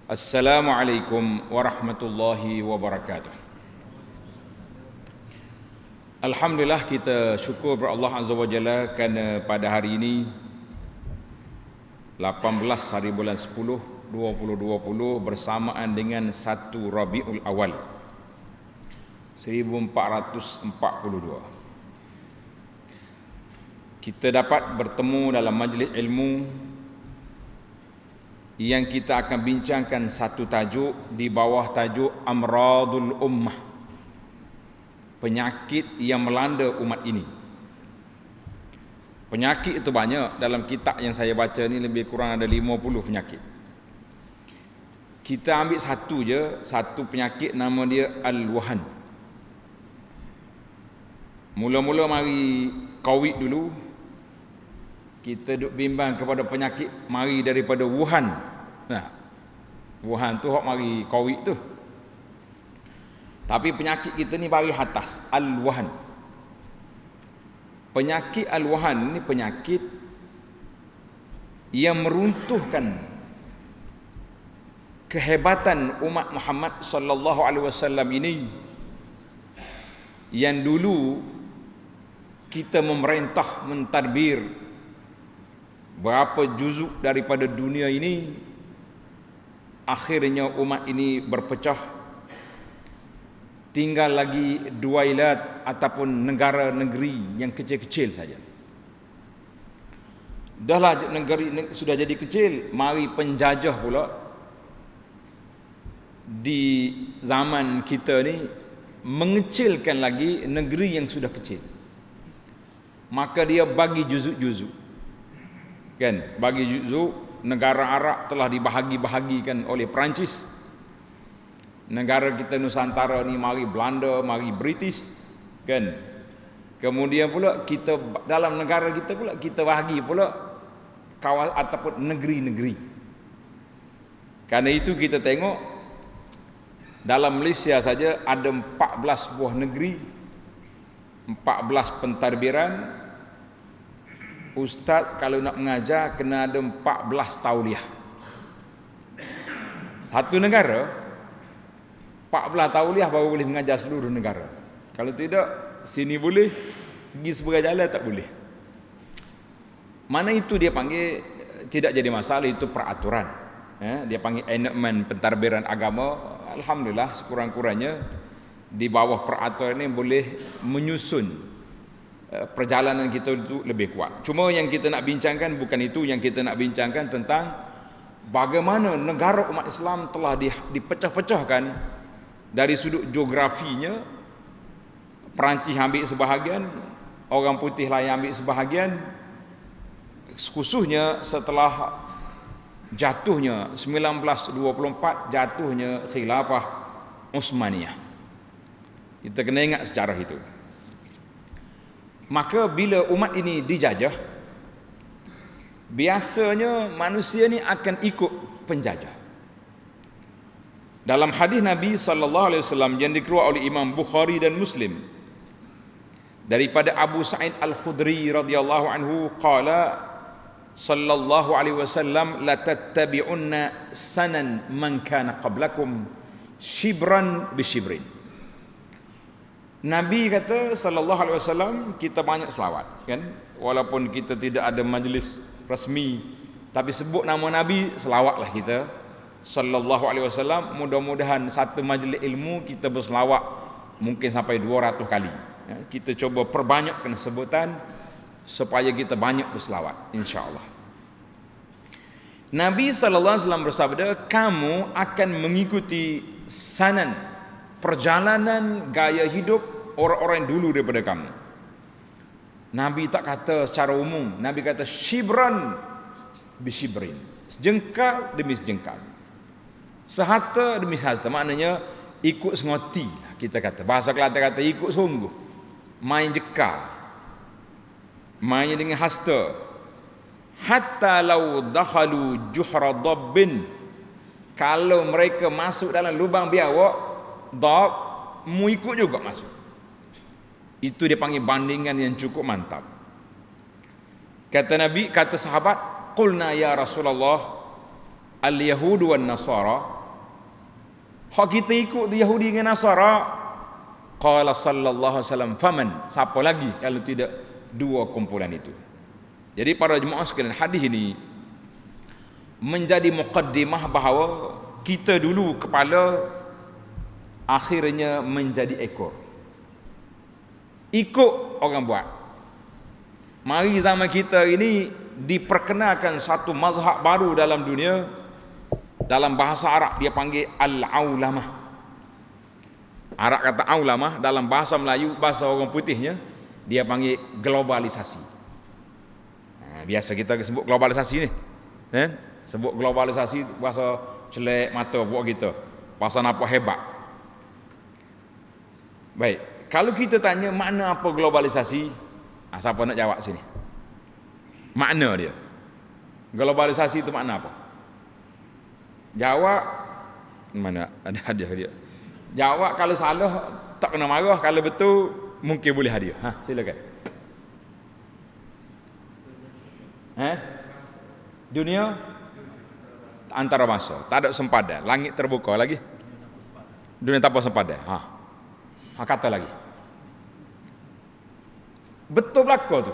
Assalamualaikum warahmatullahi wabarakatuh. Alhamdulillah, kita syukur kepada Allah Azza wa Jalla kerana pada hari ini 18 hari bulan 10 2020 bersamaan dengan 1 Rabiul Awal 1442. Kita dapat bertemu dalam majlis ilmu yang kita akan bincangkan satu tajuk di bawah tajuk Amradul Ummah, penyakit yang melanda umat ini. Penyakit itu banyak. Dalam kitab yang saya baca ni lebih kurang ada 50 penyakit. Kita ambil satu je, satu penyakit nama dia Al-Wahan. Mula-mula mari COVID dulu, kita duk bimbang kepada penyakit mari daripada Wuhan. Nah, Wuhan tu hok mari COVID tu. Tapi penyakit kita ni mari atas Al-Wahan. Penyakit Al-Wahan ni penyakit yang meruntuhkan kehebatan umat Muhammad sallallahu alaihi wasallam ini, yang dulu kita memerintah mentadbir berapa juzuk daripada dunia ini, akhirnya umat ini berpecah. Tinggal lagi duailat ataupun negara-negeri yang kecil-kecil saja. Dahlah negeri sudah jadi kecil, mari penjajah pula di zaman kita ni mengecilkan lagi negeri yang sudah kecil. Maka dia bagi juzuk-juzuk. Kan, bagi juzuk. Negara Arab telah dibahagi-bahagikan oleh Perancis. Negara kita Nusantara ni mari Belanda, mari British, kan. Kemudian pula kita dalam negara kita pula kita bahagi pula kawasan ataupun negeri-negeri. Karena itu kita tengok dalam Malaysia saja ada 14 buah negeri, 14 pentadbiran. Ustaz kalau nak mengajar kena ada 14 tauliah. Satu negara 14 tauliah baru boleh mengajar seluruh negara. Kalau tidak, sini boleh, pergi sebelah jalan tak boleh. Mana itu dia panggil tidak jadi masalah, itu peraturan. Dia panggil enakmen pentadbiran agama. Alhamdulillah, sekurang-kurangnya di bawah peraturan ini boleh menyusun perjalanan kita itu lebih kuat. Cuma yang kita nak bincangkan bukan itu. Yang kita nak bincangkan tentang bagaimana negara umat Islam telah dipecah-pecahkan dari sudut geografinya. Perancis ambil sebahagian, orang putih lain ambil sebahagian, khususnya setelah jatuhnya 1924, jatuhnya khilafah Uthmaniyah. Kita kena ingat sejarah itu. Maka bila umat ini dijajah, biasanya manusia ni akan ikut penjajah. Dalam hadis Nabi sallallahu alaihi wasallam yang dikeluarkan oleh Imam Bukhari dan Muslim daripada Abu Sa'id Al-Khudri radhiyallahu anhu, qala sallallahu alaihi wasallam, la tattabi'unna sanan man kana qablakum shibran bi shibrin. Nabi kata sallallahu alaihi wasallam, kita banyak selawat, kan? Walaupun kita tidak ada majlis rasmi, tapi sebut nama Nabi, selawatlah kita sallallahu alaihi wasallam. Mudah-mudahan satu majlis ilmu kita berselawat mungkin sampai 200 kali. Kita cuba perbanyakkan sebutan supaya kita banyak berselawat, insya-Allah. Nabi sallallahu alaihi wasallam bersabda, kamu akan mengikuti sanan, perjalanan gaya hidup orang-orang yang dulu daripada kamu. Nabi tak kata secara umum, Nabi kata shibran bi shibrin, sejengkal demi sejengkal, sehata demi sehata. Maknanya ikut sengoti, kita kata bahasa Kelantan kata ikut sungguh, main jekal, main dengan hasta. Hatta law dakhalu juhra dabbin, kalau mereka masuk dalam lubang biawak, dab, mu ikut juga masuk. Itu dia panggil bandingan yang cukup mantap. Kata Nabi, kata sahabat, qulna ya Rasulullah, al-yahudu wan nasara, Hak kita ikut tu Yahudi dengan Nasara. Qala sallallahu alaihi wasallam faman, siapa lagi kalau tidak dua kumpulan itu. Jadi para jemaah sekalian, hadis ini menjadi muqaddimah bahawa kita dulu kepala, akhirnya menjadi ekor. Ikut orang buat. Mari zaman kita ini diperkenalkan satu mazhab baru dalam dunia. Dalam bahasa Arab dia panggil al-aulamah. Arab kata aulamah, dalam bahasa Melayu, bahasa orang putihnya dia panggil globalisasi. Biasa kita sebut globalisasi ni. Sebut globalisasi bahasa celek mata buat kita. Bahasa apa hebat. Baik, kalau kita tanya makna apa globalisasi, siapa nak jawab sini? Makna dia. Globalisasi itu makna apa? Jawab mana ada hadiah dia. Jawab kalau salah tak kena marah, kalau betul mungkin boleh hadiah. Silakan. Dunia antara masa, tak ada sempadan, langit terbuka lagi. Dunia tanpa sempadan. Kata lagi. Betul belaka tu.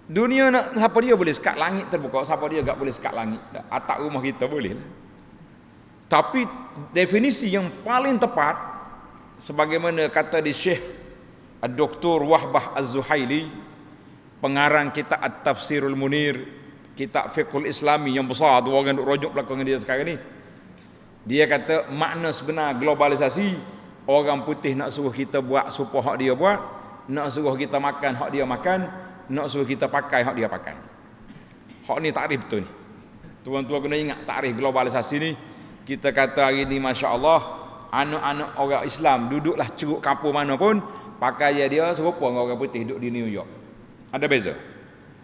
Dunia nak siapa dia boleh sekat langit terbuka, siapa dia tak boleh sekat langit. Atap rumah kita boleh. Tapi definisi yang paling tepat sebagaimana kata di Syekh Dr. Wahbah Az-Zuhaili, pengarang kitab At-Tafsirul Munir, kitab fiqhul Islami yang besar tu, orang duk rujuk belakangan dia sekarang ni. Dia kata makna sebenar globalisasi, orang putih nak suruh kita buat supaya hak dia buat, nak suruh kita makan hak dia makan, nak suruh kita pakai hak dia pakai. Hak ni takrif betul ni. Tuan-tuan kena ingat takrif globalisasi ni. Kita kata hari ni masya-Allah, anak-anak orang Islam duduklah ceruk kampung mana pun, pakaian dia serupa dengan orang putih duduk di New York. Ada beza?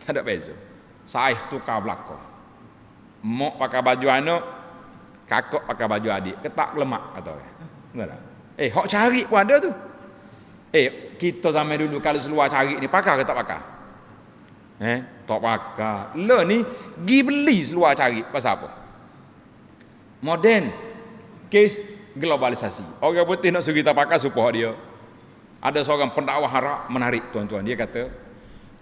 Tak ada beza. Saiz tukar belaka. Mak pakai baju anak, kakak pakai baju adik, ketak lemak atau enggak. Hak cari pun ada tu. Kita zaman dulu kalau seluar cari ni pakai ke tak pakai? Tak pakai. Lah ni pergi beli seluar cari pasal apa? Modern kes globalisasi. Orang putih nak suruh kita pakai supaya dia. Ada seorang pendakwah Arab menarik tuan-tuan, dia kata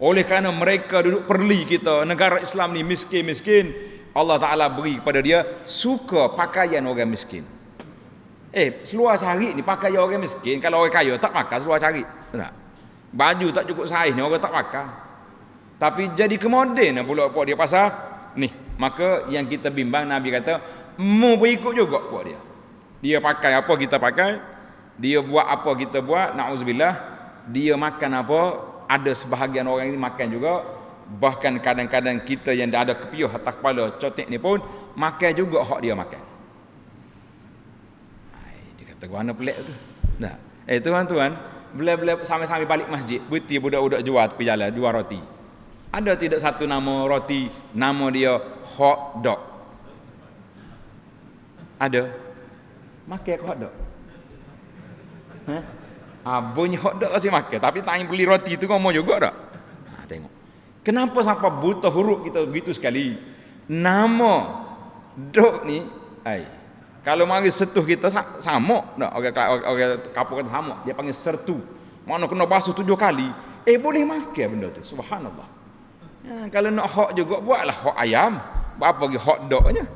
oleh kerana mereka duduk perli kita, negara Islam ni miskin-miskin, Allah Ta'ala beri kepada dia suka pakaian orang miskin. Seluar cari ni pakaian orang miskin. Kalau orang kaya tak pakai seluar cari, tak? Baju tak cukup saiz ni orang tak pakai. Tapi jadi kemoden pula dia pasal ni. Maka yang kita bimbang, Nabi kata mu pun ikut juga buat dia. Dia pakai apa kita pakai, dia buat apa kita buat, na'udzubillah. Dia makan apa, ada sebahagian orang ini makan juga. Bahkan kadang-kadang kita yang dah ada kepiuh atas kepala cotek ni pun makan juga hak dia makan. Dia kata mana pelik tu. Nah, tuan-tuan, bila-bila sampai-sampai balik masjid, berhenti budak-budak jual tepi jalan, jual roti. Ada tidak satu nama roti, nama dia hot dog? Ada. Makan hot dog. Bunyi hot dog kasi makan, tapi tak beli roti tu kau mau juga tak? Tengok. Kenapa sampai buta huruf kita begitu sekali? Nama dog ni, kalau mari setuh kita sama, tak? Orang kapur kata sama, dia panggil sertu. Mana kena basuh 7 kali, boleh makan benda tu. Subhanallah. Kalau nak hot juga buatlah hot ayam. Apa lagi hot dognya?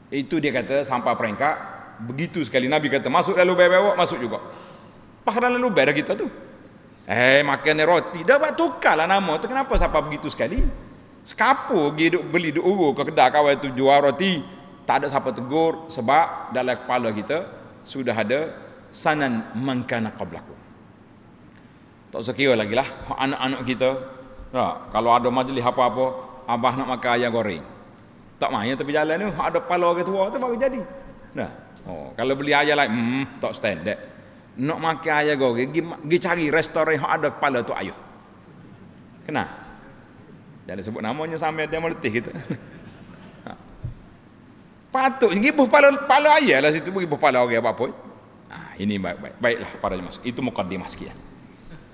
Itu dia kata sampai peringkat begitu sekali. Nabi kata masuk lalu bawa masuk juga. Pakai lalu bayar kita tu. Makan roti dah buat tukarlah nama tu. Kenapa sampai begitu sekali? Sekapur pergi duk beli duk urus ke kedai kawan tu jual roti, tak ada siapa tegur sebab dalam kepala kita sudah ada sanan man kana qablakum. Tak usah kira lagi lah anak-anak kita. Kalau ada majlis apa-apa, abah nak makan ayam goreng, tak main tepi jalan tu, ada kepala orang tua tu baru jadi. Kalau beli ayam lain, tak standard. Nak makan ayam goreng, pergi cari restoran yang ada kepala tu ayam. Kenal? Jangan sebut namanya sampai dia meletih kita. Patut ibu kepala ayam lah situ, ibu kepala orang apa-apa. Ini baiklah para jemaah. Itu mukaddimah sikit.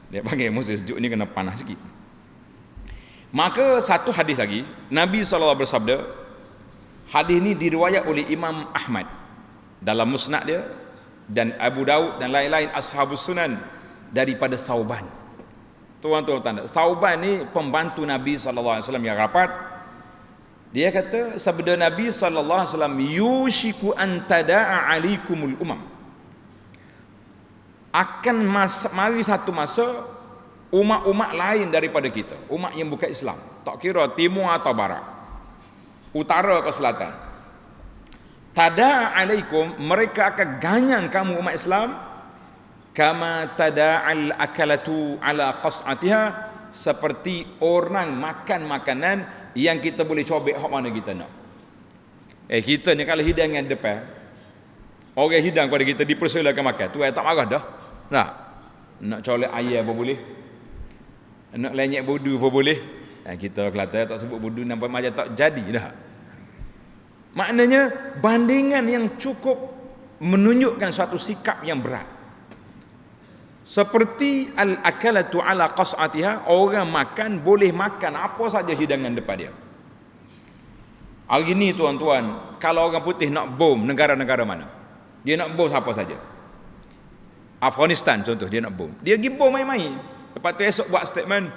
Dia panggil musim sejuk ni kena panas sikit. Maka satu hadis lagi, Nabi SAW bersabda, hadis ini diriwayat oleh Imam Ahmad dalam musnad dia, dan Abu Daud dan lain-lain ashabus sunan daripada Thauban. Tuan-tuan, Thauban ni pembantu Nabi sallallahu alaihi wasallam yang rapat. Dia kata sabda Nabi sallallahu alaihi wasallam, yushiku an tada'a alaikumul umam. Akan mari satu masa umat-umat lain daripada kita, umat yang bukan Islam, tak kira timur atau barat, utara ke selatan, tada'a alaikum, mereka akan ganyang kamu umat Islam, kama tada'al akalatu ala qas'atiha, seperti orang makan makanan yang kita boleh cobek hak mana kita nak. Kita ni kalau hidangan depan, orang hidang pada kita dipersilakan makan, tu tak marah dah. Nak colek ayam pun boleh, nak lenyek bodu pun boleh. Kita Kelantan tak sebut bodu, nampak macam tak jadi dah. Maknanya bandingan yang cukup menunjukkan suatu sikap yang berat. Seperti al-akalatu ala qas'atiha, orang makan boleh makan apa saja hidangan depan dia. Hari ni tuan-tuan, kalau orang putih nak bom negara-negara mana, dia nak bom siapa saja. Afghanistan contoh, dia nak bom, dia pergi bom main-main. Lepas tu esok buat statement,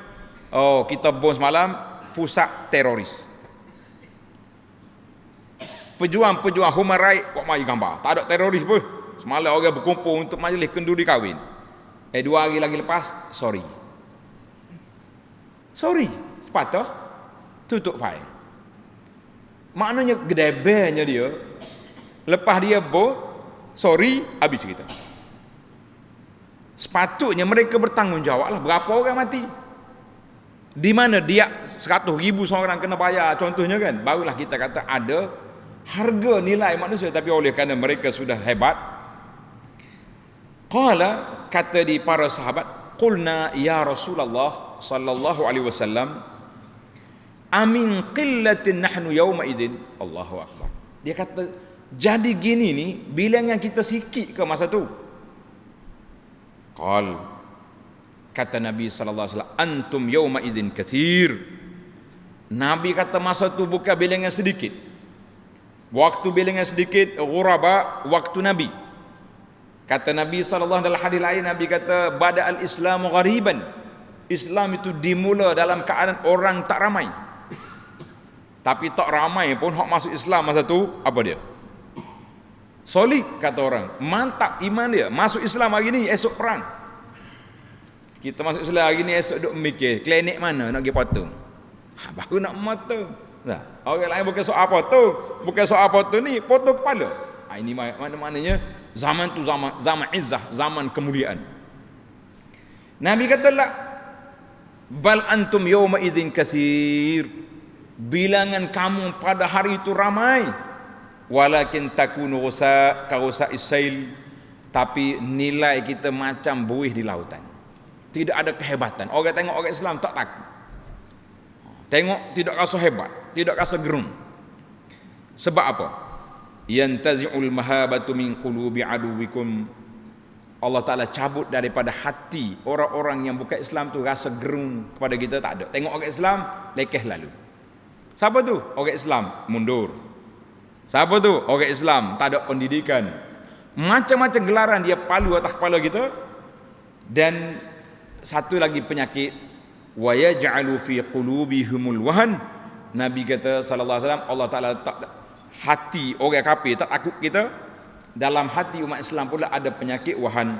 oh kita bom semalam pusat teroris. Pejuang-pejuang human right kok mari gambar, tak ada teroris pun. Semalam orang berkumpul untuk majlis kenduri kahwin. 2 hari lagi lepas, sorry, sepatah tutup file. Maknanya gedebenya dia, lepas dia sorry, habis cerita. Sepatutnya mereka bertanggungjawab lah, berapa orang mati, di mana dia 100,000 seorang kena bayar contohnya kan, barulah kita kata ada harga nilai manusia. Tapi oleh kerana mereka sudah hebat, qala, kata di para sahabat, qulna ya Rasulullah sallallahu alaihi wasallam, amin qillatin nahnu yawma idzin. Allahu akbar. Dia kata, jadi gini ni bilangan kita sikit ke masa tu? Qal, kata Nabi sallallahu alaihi wasallam, antum yawma idzin katsir. Nabi kata masa tu bukan bilangan sedikit. Waktu bilangan sedikit, ghuraba waktu Nabi. Kata Nabi sallallahu dalam hadis lain, Nabi kata bada al-islamu ghariban. Islam itu dimula dalam keadaan orang tak ramai. Tapi tak ramai pun hak masuk Islam masa tu apa dia? Solid, kata orang. Mantap iman dia. Masuk Islam hari ni, esok perang. Kita masuk Islam hari ni, esok duk mikir klinik mana nak pergi potong. Baru nak potong. Orang lain bukan soal potong, bukan soal potong ni, potong kepala. Ini maknanya zaman tu zaman izzah, zaman kemuliaan. Nabi kata la, bal antum yawma idzin katsir. Bilangan kamu pada hari itu ramai. Walakin takunu ka isail, tapi nilai kita macam buih di lautan. Tidak ada kehebatan. Orang tengok orang Islam tak takut. Tengok tidak rasa hebat, tidak rasa gerung. Sebab apa? Yantazi'ul mahabatu min qulubi aduwikum. Allah Ta'ala cabut daripada hati orang-orang yang bukan Islam tu rasa gerung kepada kita, tak ada. Tengok orang Islam, lekeh lalu. Siapa tu? Orang Islam mundur. Siapa tu? Orang Islam tak ada pendidikan. Macam-macam gelaran dia palu atas kepala kita. Dan satu lagi penyakit, wa yaj'alu fi qulubihimul wahan. Nabi kata sallallahu alaihi wasallam, Allah Ta'ala tak, hati orang kafir tak takut kita, dalam hati umat Islam pula ada penyakit wahan.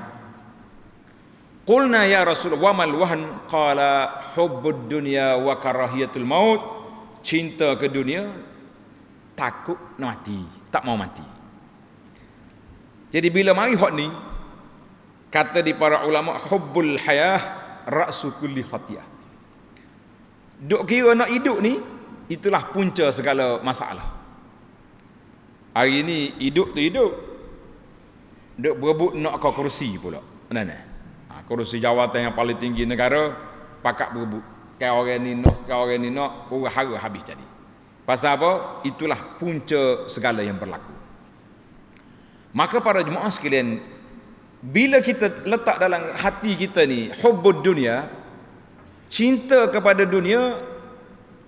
Qulna ya Rasulullah, wa mal wahan? Qala hubbud dunya wa karahiyatul maut. Cinta ke dunia, takut mati, tak mau mati. Jadi bila mari hak ni, kata di para ulama, hubbul hayah ra'su kulli khati'ah. Duk kira nak hidup ni, itulah punca segala masalah. Hari ni hidup tu hidup, duk berebut nak ke kerusi pula. Mana? Kerusi jawatan yang paling tinggi negara, pakat berebut. Kau orang ni nak, huru-hara habis jadi. Pasal apa? Itulah punca segala yang berlaku. Maka para jemaah sekalian, bila kita letak dalam hati kita ni hubbud dunia, cinta kepada dunia,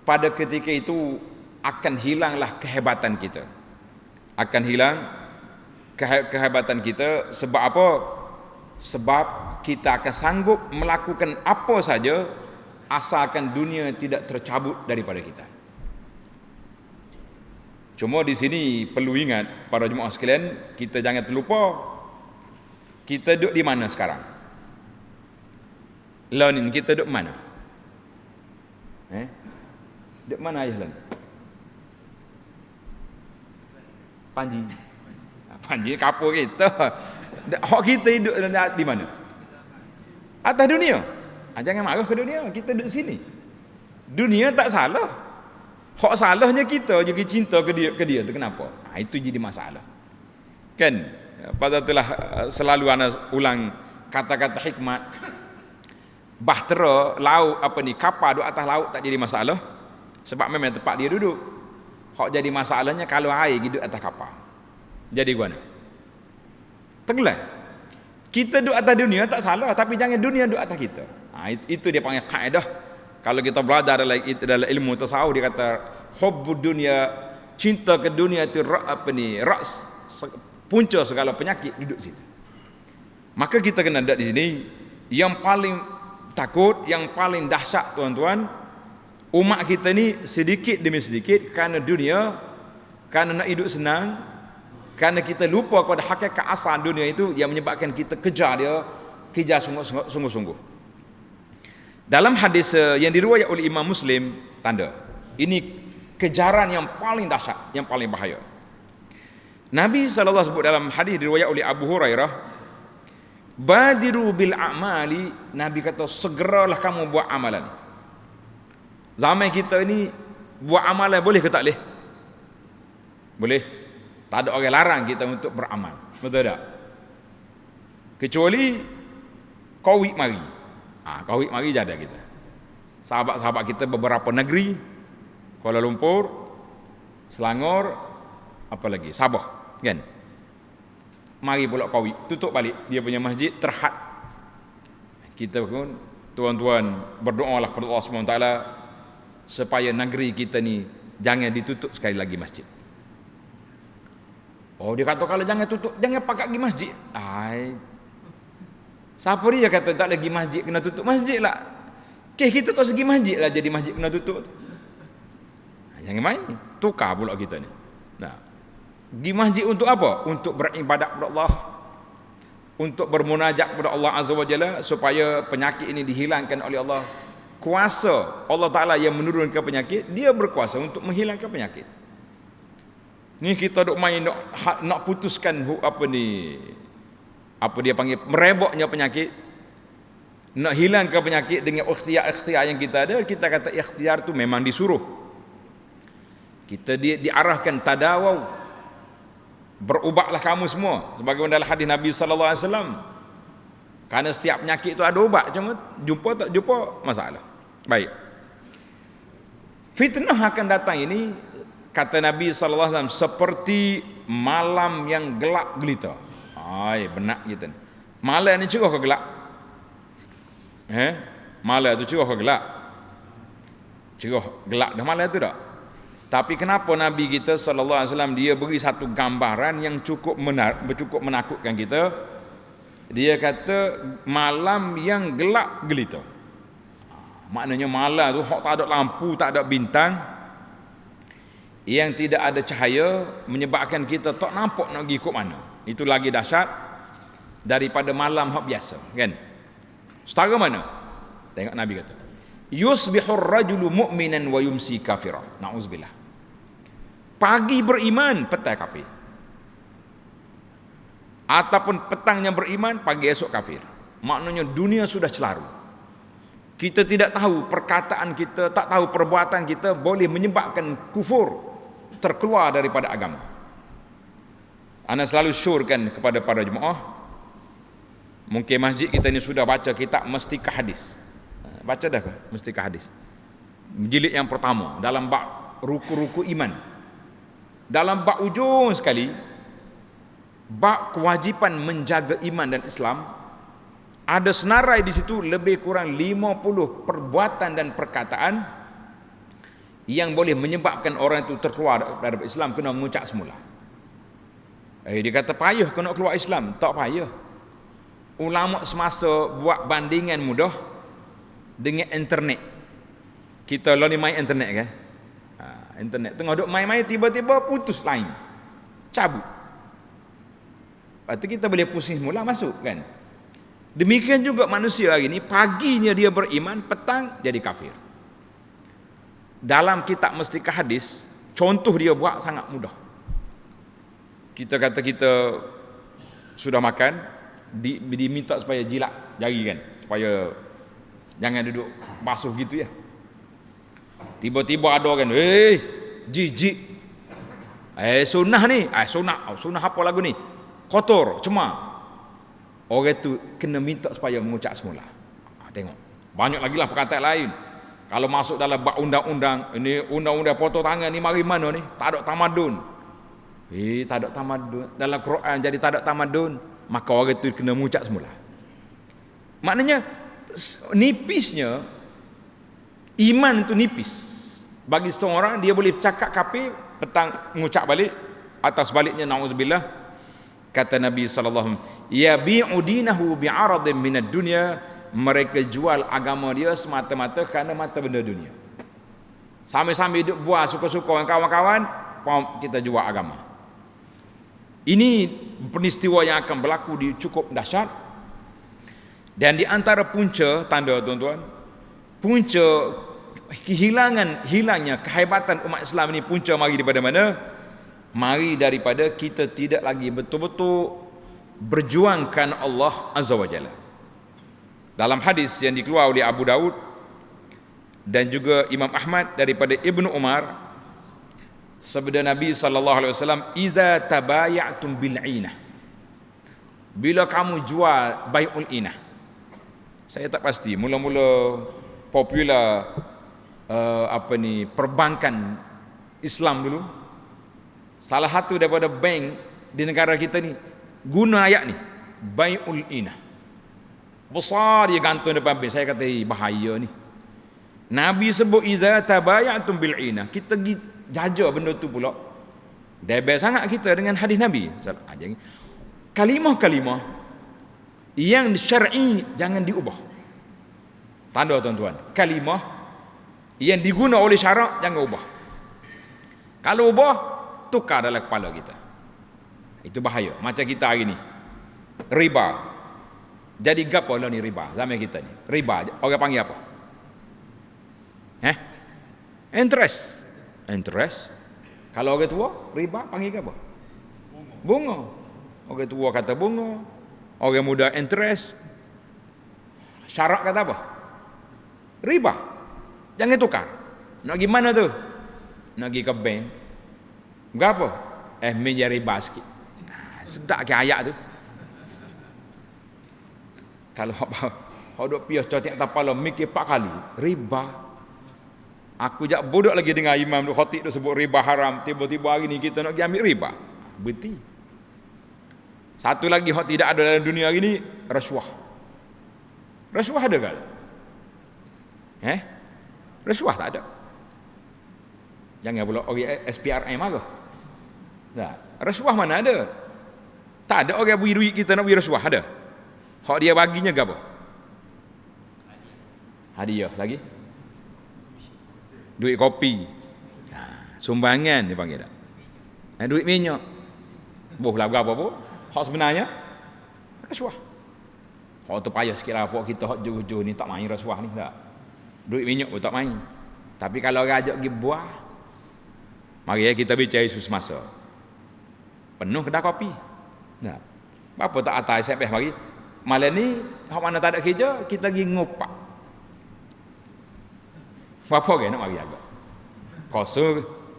pada ketika itu akan hilanglah kehebatan kita. Akan hilang kehebatan kita. Sebab apa? Sebab kita akan sanggup melakukan apa saja asalkan dunia tidak tercabut daripada kita. Cuma di sini perlu ingat para jemaah sekalian, kita jangan terlupa kita duduk di mana sekarang. Lan kita duduk mana? Duduk mana ayah lan? Panji. Panji kapur kita. Hak kita hidup di mana? Atas dunia. Jangan marah ke dunia, kita duduk sini. Dunia tak salah. Hak salahnya kita juga cinta ke dia tu kenapa? Itu jadi masalah. Kan? Pada itulah selalu ana ulang kata-kata hikmat. Bahtera laut kapal duduk atas laut tak jadi masalah. Sebab memang tempat dia duduk. Hak jadi masalahnya kalau air duduk atas kapal. Jadi gimana? Tenggelam. Kita duduk atas dunia tak salah, tapi jangan dunia duduk atas kita. Itu dia panggil kaedah. Kalau kita belajar dalam ilmu tasawuf, dia kata hubbud dunia, cinta ke dunia itu ras, punca segala penyakit duduk situ. Maka kita kena duduk di sini. Yang paling takut, yang paling dahsyat tuan-tuan, umat kita ni sedikit demi sedikit kerana dunia, kerana nak hidup senang, kerana kita lupa kepada hakikat asal dunia itu yang menyebabkan kita kejar sungguh-sungguh. Dalam hadis yang diriwayat oleh Imam Muslim, tanda ini kejaran yang paling dahsyat, yang paling bahaya. Nabi SAW sebut dalam hadis diriwayat oleh Abu Hurairah, badiru bil a'mali, Nabi kata segeralah kamu buat amalan. Zaman kita ini buat amalan boleh ke tak boleh? Boleh. Tak ada orang larang kita untuk beramal. Betul tak? Kecuali Covid mari. Covid mari jadi kita. Sahabat-sahabat kita beberapa negeri, Kuala Lumpur, Selangor, apa lagi? Sabah, kan? Mari pula Covid, tutup balik dia punya masjid, terhad. Kita pun tuan-tuan berdoalah kepada Allah SWT supaya negeri kita ni jangan ditutup sekali lagi masjid. Oh, dia kata kalau jangan tutup, jangan pakat pergi masjid. Siapa dia kata tak lagi masjid kena tutup masjid lah. Kita tak segi masjid lah jadi masjid kena tutup. Jangan main, tukar pula kita ni. Nah, pergi masjid untuk apa? Untuk beribadat kepada Allah, untuk bermunajat kepada Allah Azza wa Jalla supaya penyakit ini dihilangkan oleh Allah. Kuasa Allah Ta'ala yang menurunkan penyakit, dia berkuasa untuk menghilangkan penyakit. Ni kita duk main nak putuskan apa dia panggil merebaknya penyakit, nak hilangkan penyakit dengan ikhtiar yang kita ada. Kita kata ikhtiar tu memang disuruh. Kita diarahkan tadawau, berubatlah kamu semua sebagaimana dalam hadis Nabi sallallahu alaihi wasallam. Kerana setiap penyakit itu ada ubat, cuma jumpa tak jumpa masalah. Baik. Fitnah akan datang ini, kata Nabi sallallahu alaihi wasallam, seperti malam yang gelap gelita. Benar gitu. Malam ni cerah ke gelap? Malam tu cerah ke gelap? Cerah, gelap dah malam tu tak? Tapi kenapa Nabi kita sallallahu alaihi wasallam dia beri satu gambaran yang cukup menakutkan kita. Dia kata malam yang gelap gelita. Maknanya malam tu tak ada lampu, tak ada bintang, yang tidak ada cahaya, menyebabkan kita tak nampak nak pergi ke mana. Itu lagi dahsyat daripada malam hak biasa, kan? Setara mana? Tengok Nabi kata, yusbihur rajulu mu'minan wa yumsi kafira. Na'udzubillah. Pagi beriman, petang kafir. Ataupun petangnya beriman, pagi esok kafir. Maknanya dunia sudah celaru. Kita tidak tahu perkataan kita, tak tahu perbuatan kita boleh menyebabkan kufur, terkeluar daripada agama. Ana selalu syorkan kepada para jemaah, mungkin masjid kita ni sudah baca kitab Mestikah Hadis. Baca dah ke Mestikah Hadis? Jilid yang pertama dalam bab ruku-ruku iman. Dalam bab ujung sekali, bab kewajipan menjaga iman dan Islam, ada senarai di situ lebih kurang 50 perbuatan dan perkataan yang boleh menyebabkan orang itu terkeluar dari Islam, kena mengucap semula. Dia kata payah kau nak keluar Islam. Tak payah. Ulama semasa buat bandingan mudah dengan internet. Kita lah ni main internet kan. Internet tengah duk main-main, tiba-tiba putus line, cabut. Lepas tu kita boleh pusing semula masuk kan. Demikian juga manusia hari ni, paginya dia beriman, petang jadi kafir. Dalam kitab Mustikah Hadis, contoh dia buat sangat mudah. Kita kata kita sudah makan, diminta supaya jilat jari kan, supaya jangan duduk basuh gitu ya. Tiba-tiba ada kan, jijik. Sunnah ni, sunnah apa lagu ni? Kotor, cemar. Orang tu kena minta supaya mengucap semula. Tengok, banyak lagi lah perkataan lain. Kalau masuk dalam bab undang-undang, ini undang-undang potong tangan ni mari mana ni? Tak ada tamadun. Tak ada tamadun. Dalam Quran jadi tak ada tamadun, maka orang tu kena mengucap semula. Maknanya nipisnya iman itu nipis. Bagi seorang dia boleh cakap kafir, petang mengucap balik, atau sebaliknya nauzubillah. Kata Nabi sallallahu alaihi wasallam, yabi'u dinahu bi'aradin minad dunya, mereka jual agama dia semata-mata kerana mata benda dunia. Sambil-sambil duk buat suka-suka dengan kawan-kawan, kita jual agama. Ini peristiwa yang akan berlaku di cukup dahsyat. Dan di antara punca tanda tuan-tuan, punca hilangnya kehebatan umat Islam ini, punca mari daripada mana? Mari daripada kita tidak lagi betul-betul berjuangkan Allah Azza wa Jalla. Dalam hadis yang dikeluarkan oleh Abu Daud dan juga Imam Ahmad daripada Ibnu Umar, sabda Nabi sallallahu alaihi wasallam, "Idza tabaya'tum bil 'inah." Bila kamu jual bai'ul inah. Saya tak pasti, mula-mula popular perbankan Islam dulu, salah satu daripada bank di negara kita ni guna ayat ni, bai'ul inah. Besar dia gantung depan bank. Saya kata bahaya ni. Nabi sebut iza tabaya'tum bil inah. Kita jaga benda tu pula. Debel sangat kita dengan hadis Nabi. Kalimah-kalimah yang syar'i jangan diubah. Tanda tuan-tuan, kalimah yang diguna oleh syarak jangan ubah. Kalau ubah, tukar dalam kepala kita. Itu bahaya. Macam kita hari ni, riba. Jadi gapo lah ni riba zaman kita ni? Riba orang panggil apa? Interest. Kalau orang tua, riba panggil apa? Bunga. Orang tua kata bunga, orang muda interest. Syarak kata apa? Riba. Jangan tukar. Nak pergi mana tu? Nak pergi ke bank. Berapa? Minyak riba sikit. Sedap ke ayat tu. Kalau hok duk pias tiap tapala mikir 4 kali, riba. Aku jak bodoh lagi dengan imam duk khatib duk sebut riba haram, tiba-tiba hari ni kita nak pergi ambil riba. Betul. Satu lagi hok tidak ada dalam dunia hari ni, rasuah. Rasuah ada ke? Rasuah tak ada. Jangan pula orang SPRM marah. Tak. Rasuah mana ada? Tak ada orang beri duit kita nak beri rasuah, ada? Hak dia baginya ke apa? Hadiah lagi? Duit kopi. Sumbangan dia panggil tak? Duit minyak. Bohlah berapa pun. Hak sebenarnya rasuah. Hak tu payah sikit lah pok kita hak jauh-jauh ni tak main rasuah ni tak. Duit minyak pun tak main. Tapi kalau orang ajak pergi buah, mari kita bicara isu semasa. Penuh kedai kopi. Nah. Apa tak atas saya mari. Malam ni hak mana tak ada kerja, kita pergi ngopak. Apa orang nak mari agak.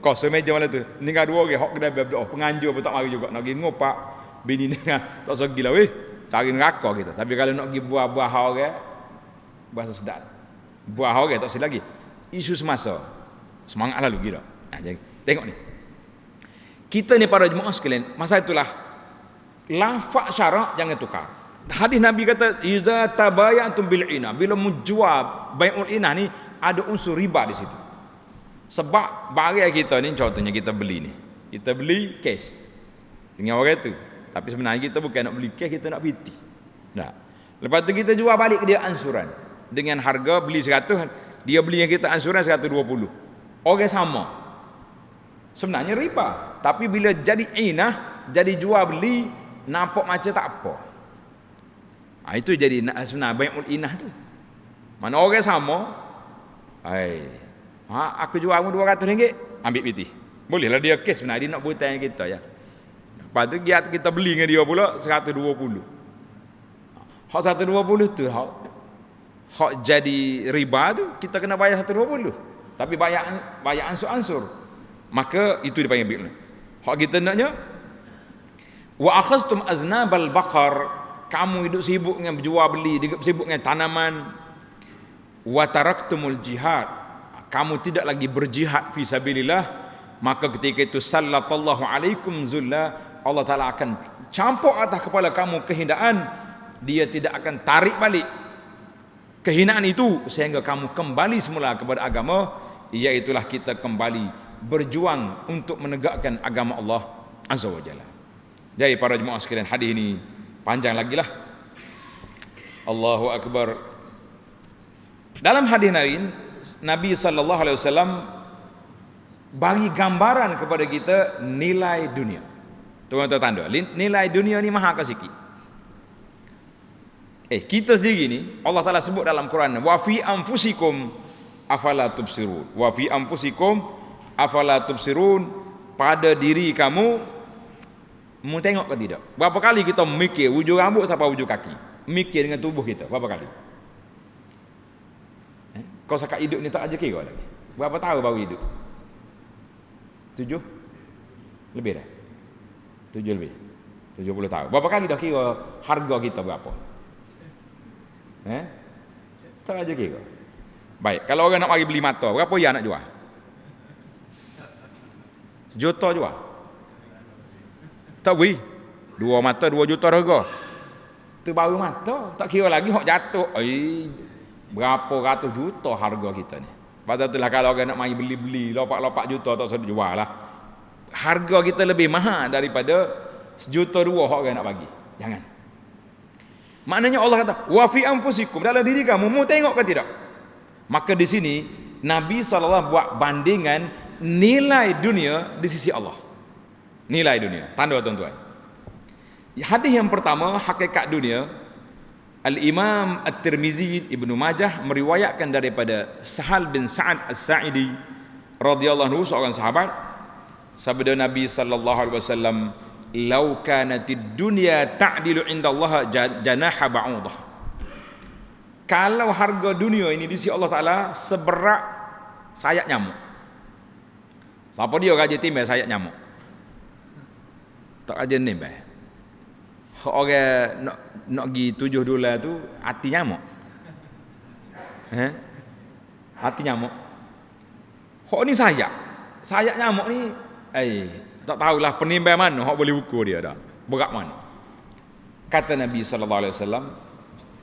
Kosa meja malam tu. Tinggal 2 orang hak kedai berdoa, penganjur pun tak mari juga nak pergi ngopak. Bini ni tak segilah weh. Cari neraka kita. Tapi kalau nak pergi buah-buah orang, bahasa sedap. Buah orang tak silap lagi. Isu semasa. Semangat lalu gitu. Jadi tengok ni. Kita ni para jemaah sekalian, masa itulah lafaz syarak jangan tukar. Hadis Nabi kata iza tabayatum bil ina, bila menjual bai'ul inah ni ada unsur riba di situ. Sebab barang kita ni contohnya kita beli ni. Kita beli cash. dengan orang itu. Tapi sebenarnya kita bukan nak beli cash, kita nak piti. Nah, lepas tu kita jual balik ke dia ansuran dengan harga beli 100, dia beli yang kita ansuran 120. Orang sama. Sebenarnya riba, tapi bila jadi inah, jadi jual beli, nampak macam tak apa. Itu jadi sebenarnya bai'ul inah tu. Mana orang sama, aku jual kamu RM200, ambil piti. Bolehlah dia kes sebenarnya, dia nak butang kita ya. Lepas tu kita beli dengan dia pula 120. Hak 120 tu hak jadi riba tu kita kena bayar 120. Tapi bayar ansur-ansur. Maka itu dipanggil bil. Hak kita naknya wa akhadtum aznabal baqar, kamu hidup sibuk dengan berjual beli, sibuk dengan tanaman. Wa taraktumul jihad, kamu tidak lagi berjihad fi sabilillah, maka ketika itu sallallahu alaikum zulla, Allah Ta'ala akan campur atas kepala kamu kehinaan. Dia tidak akan tarik balik kehinaan itu sehingga kamu kembali semula kepada agama. Iaitulah kita kembali berjuang untuk menegakkan agama Allah Azza wa Jalla. Jadi para jemaah sekalian, hadis ini panjang lagi lah. Allahu Akbar. Dalam hadis lain, Nabi SAW bagi gambaran kepada kita nilai dunia. Tuan-tuan tanda, nilai dunia ni mahal ke sikit. Kita sendiri ni Allah Taala sebut dalam Quran, wa fi anfusikum afala tubsirun. Wa fi anfusikum afala tubsirun, pada diri kamu tengok ke tidak? Berapa kali kita mikir wujud rambut sampai wujud kaki? Mikir dengan tubuh kita berapa kali? Kau sakat hidup ni tak aja kira lagi. Berapa tahun baru hidup? 7? Lebih dah. 7 lebih. 70 tahun. Berapa kali dah kira harga kita berapa? Tak aja kira. Baik, kalau orang nak mari beli mata, berapa ya nak jual? 1 juta jual? Tak beri. 2 mata 2 juta harga. Tu baru mata, tak kira lagi hok jatuh. Berapa ratus juta harga kita ni. Pasal itulah kalau orang nak mari beli-beli lopak-lopak juta tak usah jual lah. Harga kita lebih mahal daripada 1 juta 2 orang nak bagi. Jangan. Maknanya Allah kata, wa fi anfusikum, dalam diri kamu, mau tengok ke tidak? Maka di sini Nabi SAW buat bandingan nilai dunia di sisi Allah. Nilai dunia. Tanda tuan-tuan. Hadis yang pertama, hakikat dunia, Al-Imam At-Tirmizi, Ibnu Majah meriwayatkan daripada Sahal bin Sa'ad As-Sa'idi radhiyallahu anhu, seorang sahabat, sabda Nabi sallallahu alaihi wasallam, "Lau kanatid dunya ta'dilu indallaha janaha ba'udah." Kalau harga dunia ini di sisi Allah Taala seberat sayap nyamuk. Siapa dia raja timbang sayap nyamuk? Tak aja nimbang. Orang nak pergi $7 tu hati nyamuk. Hati nyamuk. Hak ni sayap. Sayap nyamuk ni tak tahulah penimbang mana hak boleh ukur dia dah. Berat mana. Kata Nabi sallallahu alaihi wasallam,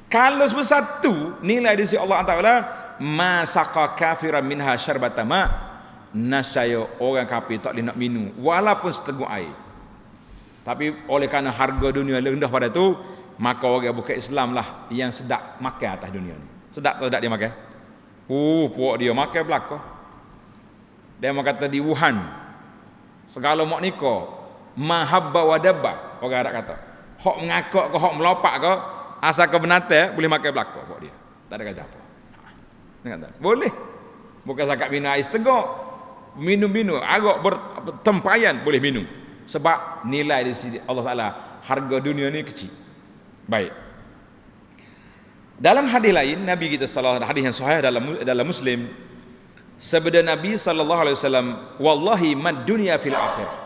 kalau sebesar tu nilai di sisi Allah Taala, ma saqa kafiran minha syarbata ma, nasaya orang kafir tak boleh nak minum walaupun seteguk air. Tapi oleh kerana harga dunia rendah pada tu, maka orang bukan Islam lah yang sedap makan atas dunia ni. Sedap tak sedap dia makan? Puak dia makan belaka. Dia kata di Wuhan, segala mak nikah, mahabba wa dabba, orang Arab kata. Hak mengakak ke, hak melopak ke, asal ke benatang boleh makan belaka buat dia. Tak ada kata apa. Dia kata, boleh. Bukan sakat minum air setegak. Minum-minum, arak bertempayan boleh minum. Sebab nilai di sisi Allah Ta'ala, harga dunia ni kecil. Baik. Dalam hadis lain, Nabi kita hadis yang sahih dalam Muslim, sabda Nabi sallallahu alaihi wasallam, wallahi mad dunya fil akhirah.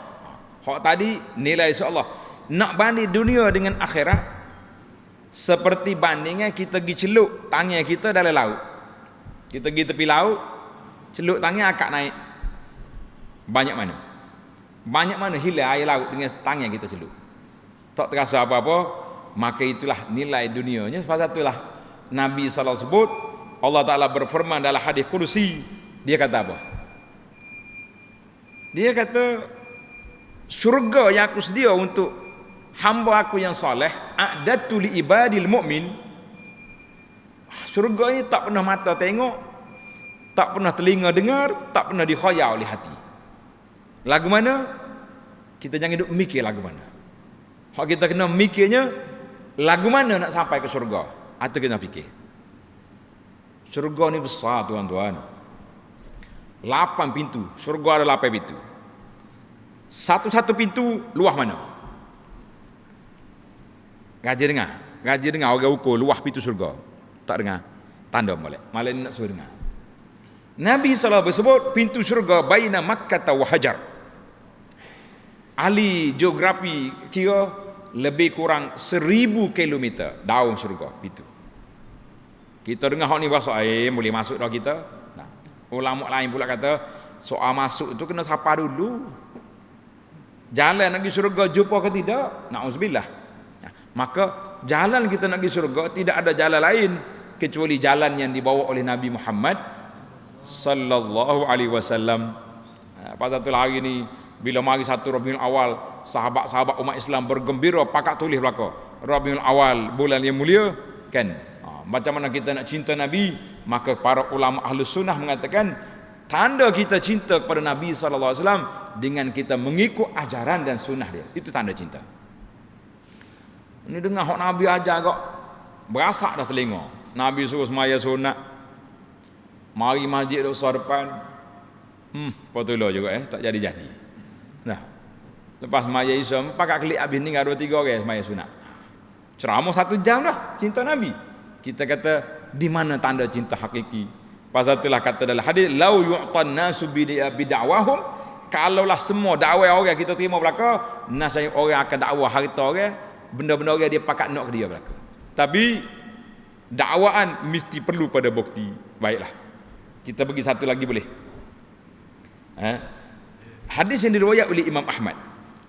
Hak tadi nilai insya-Allah. Nak banding dunia dengan akhirat seperti bandingnya kita pergi celuk tangan kita dalam laut. Kita pergi tepi laut, celuk tangan akak naik. Banyak mana? Banyak mana hilang air laut dengan tangan kita celup. Tak terasa apa-apa, maka itulah nilai dunianya. Sebab itulah Nabi SAW sebut, Allah Ta'ala berfirman dalam hadis Qudsi, dia kata apa? Dia kata, syurga yang aku sedia untuk hamba aku yang soleh, a'dadtu li ibadil mu'min. Syurga ini tak pernah mata tengok, tak pernah telinga dengar, tak pernah dikhayal oleh hati. Lagu mana? Kita jangan duduk mikir lagu mana. Hak kita kena mikirnya, lagu mana nak sampai ke syurga. Atau kita fikir. Syurga ni besar tuan-tuan. 8 pintu. Syurga ada 8 pintu. Satu-satu pintu luah mana? Gaji dengar orang ukur luah pintu syurga. Tak dengar. Tanda molek. Malah nak suruh dengar. Nabi SAW bersebut pintu syurga baina Makkah wa Hajar. Ahli geografi kira lebih kurang 1000 kilometer daun syurga pintu. Kita dengar hak ni bahasa boleh masuk dah kita. Nah, ulama lain pula kata soal masuk tu kena sapa dulu. Jalan nak pergi syurga jumpa ke tidak? Nauzubillah. Nah, maka jalan kita nak pergi syurga tidak ada jalan lain kecuali jalan yang dibawa oleh Nabi Muhammad sallallahu alaihi wasallam. Pada satu hari ni bila mari 1 Rabiul Awal, sahabat-sahabat umat Islam bergembira pakat tulis belaka. Rabiul Awal bulan yang mulia kan. Macam mana kita nak cinta Nabi? Maka para ulama ahli sunnah mengatakan tanda kita cinta kepada Nabi sallallahu alaihi wasallam dengan kita mengikut ajaran dan sunnah dia. Itu tanda cinta. Ini dengar hak Nabi ajar kok berasak dah telinga. Nabi suruh semaya sunat. Mari masjid besar depan. Patutlah juga tak jadi-jadi. Nah, lepas semaya Islam, pakat klik habis ni 2-3 orang semaya sunat. Ceramah 1 jam dah cinta Nabi. Kita kata di mana tanda cinta hakiki? Pasal itulah kata dalam hadis, lau yu'tan nasu bid'awahum, kalaulah semua dakwah orang kita terima belaka, nasai orang akan dakwah harta orang, benda-benda orang dia pakat nak ke dia belaka. Tapi dakwaan mesti perlu pada bukti. Baiklah. Kita bagi satu lagi boleh. Hadis yang diriwayat oleh Imam Ahmad.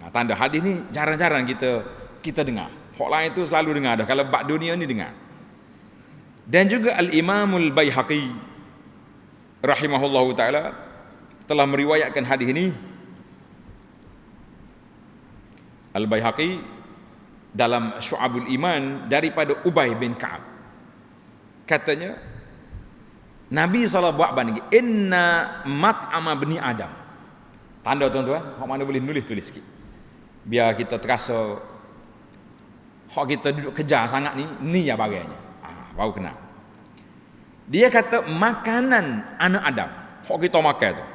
Tanda hadis ni jarang-jarang kita dengar. Hak lain itu selalu dengar dah. Kalau bab dunia ni dengar. Dan juga Al-Imamul Baihaqi rahimahullahu taala telah meriwayatkan hadis ini. Al-Baihaqi dalam Syu'abul Iman daripada Ubay bin Ka'ab. Katanya Nabi SAW buat banding, inna mat'ama bani Adam. Tanda tuan-tuan, hak mana boleh tulis sikit. Biar kita terasa hak kita duduk kejar sangat ni ya bagainya. Baru kenal. Dia kata makanan anak Adam, hak kita makan tu.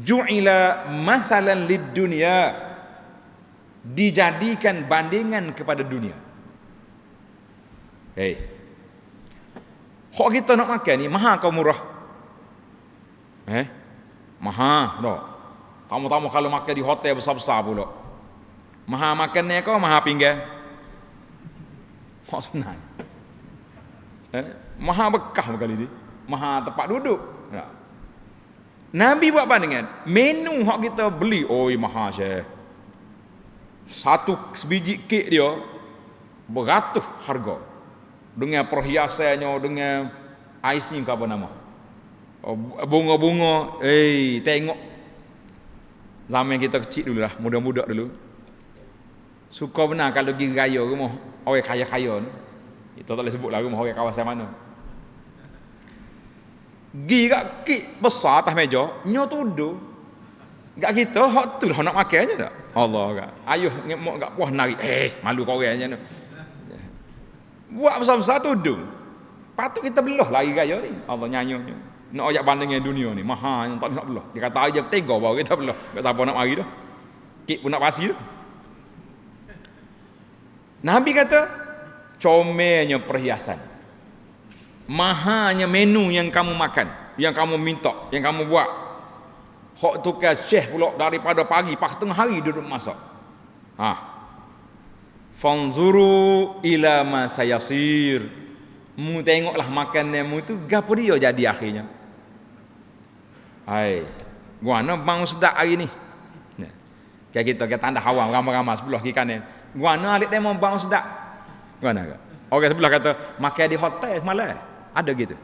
Ju'ila masalan lid dunya, dijadikan bandingan kepada dunia. Hak kita nak makan ni mahal ke murah? Mahal tak? Tamu-tamu kalau makan di hotel besar-besar pula. Mahal makan ni ke mahal pinggan? Hak sebenarnya. Mahal bekah kali ni. Mahal tempat duduk. Nabi buat bandingan. Menu hak kita beli, oi mahal syekh. Satu sebiji kek dia beratus harga. Dengan perhiasannya, dengan icing ke apa nama? Bunga-bunga. Tengok. Zaman kita kecil dulu lah, muda-muda dulu. Suka benar kalau pergi raya rumah orang kaya-kaya ni. Kita tak boleh sebut lah rumah orang kawasan mana. Pergi kat kek besar atas meja, nyo tuduh. Kat kita, hak tu lah nak makan je tak? Allah kak. Ayuh ngemok kat puas nari. Malu kau orang je ni. Buat besar-besar tuduh. Patut kita belah lari raya ni. Allah nyanyi. Nak ajak banding dengan dunia ni. Mahal yang tak nak belah. Dia kata aja ketega baru kita belah. Tak siapa nak mari dah. Kek pun nak pasti dah. Nabi kata, comelnya perhiasan. Mahalnya menu yang kamu makan. Yang kamu minta. Yang kamu buat. Hak tukar syekh pula daripada pagi. Pas tengah hari duduk masak. Fanzuru ila ma sayasir. Mu tengoklah makananmu tu gapo dia jadi akhirnya. Guana bang sedap hari ni. Kayak kita tanda hawam ramai-ramai sebelah kiri kanan. Guana alik demo bang sedap. Guana ke? Orang sebelah kata makan di hotel malah. Ada gitu.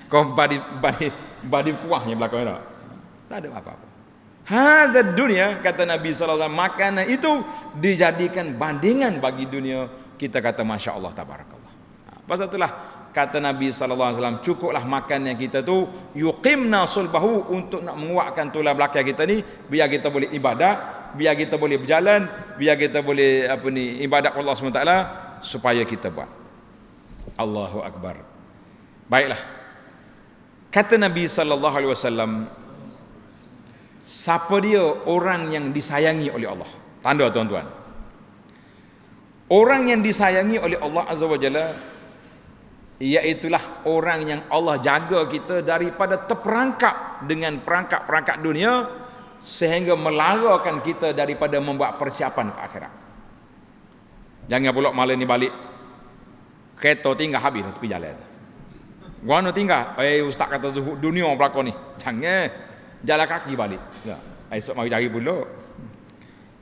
Kau badi kuahnya belakang tak? Tak ada apa-apa. Hadzal dunia, kata Nabi sallallahu alaihi wasallam, makanan itu dijadikan bandingan bagi dunia. Kita kata masya Allah tabarakallah. Pasal itulah kata Nabi sallallahu alaihi wasallam, cukuplah makan yang kita tu yuqimna sulbahu, untuk nak menguatkan tulang belakang kita ni, biar kita boleh ibadat, biar kita boleh berjalan, biar kita boleh ibadat Allah SWT, supaya kita buat. Allahu akbar. Baiklah. Kata Nabi sallallahu alaihi wasallam, siapa dia orang yang disayangi oleh Allah? Tanda tuan-tuan. Orang yang disayangi oleh Allah Azza wa Jalla, iaitulah orang yang Allah jaga kita daripada terperangkap dengan perangkap-perangkap dunia, sehingga melarakan kita daripada membuat persiapan ke akhirat. Jangan pula malam ni balik kereta tinggal habis tepi jalan. Guano tinggal, ustaz kata zuhud dunia berlaku ni. Jangan jalan kaki balik. Ya, esok mari cari pula.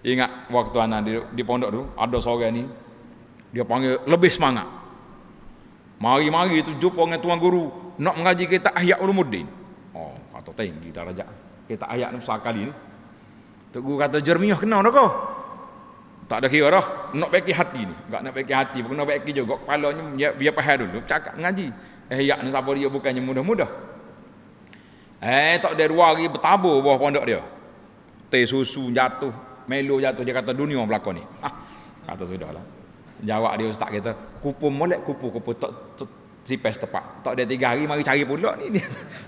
Ingat waktu anak di pondok tu, ada seorang ni, dia panggil lebih semangat. Mari-mari tu jumpa dengan tuan guru, nak mengaji kitab Ihya Ulumuddin. Oh, kata tinggi darjat. Kitab Ihya ni besar kali ni. Tok guru kata jermiah kenal dah kau. Tak ada kira dah, nak baiki hati ni. Enggak nak baiki hati, kena baiki juga kepalanya biar faham dulu. Cakap mengaji. Ihya ni siapa dia, bukannya mudah-mudah. Tak ada 2 hari bertabur bawah pondok dia. Teh susu jatuh, Melo jatuh, dia kata dunia berlaku ni. Kata sudahlah. Jawab dia ustaz kata, kupu molek kupu tak sipes tepat. Tak ada 3 hari mari cari pula ni.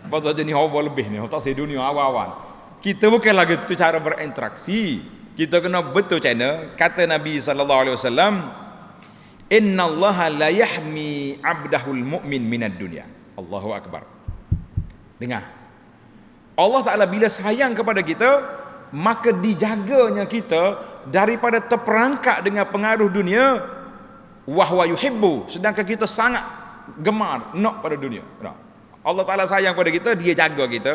Pasal jenis hawa lebih ni, tak se dunia awal-awal. Kita bukan lagi tu cara berinteraksi. Kita kena betul channel. Kata Nabi sallallahu alaihi wasallam, innallaha la yahmi 'abdahul mu'min minad dunya. Allahu akbar. Dengar. Allah Taala bila sayang kepada kita, maka dijaganya kita daripada terperangkap dengan pengaruh dunia. Wahwa yuhibbu, sedangkan kita sangat gemar nak pada dunia. Allah Taala sayang pada kita, dia jaga kita.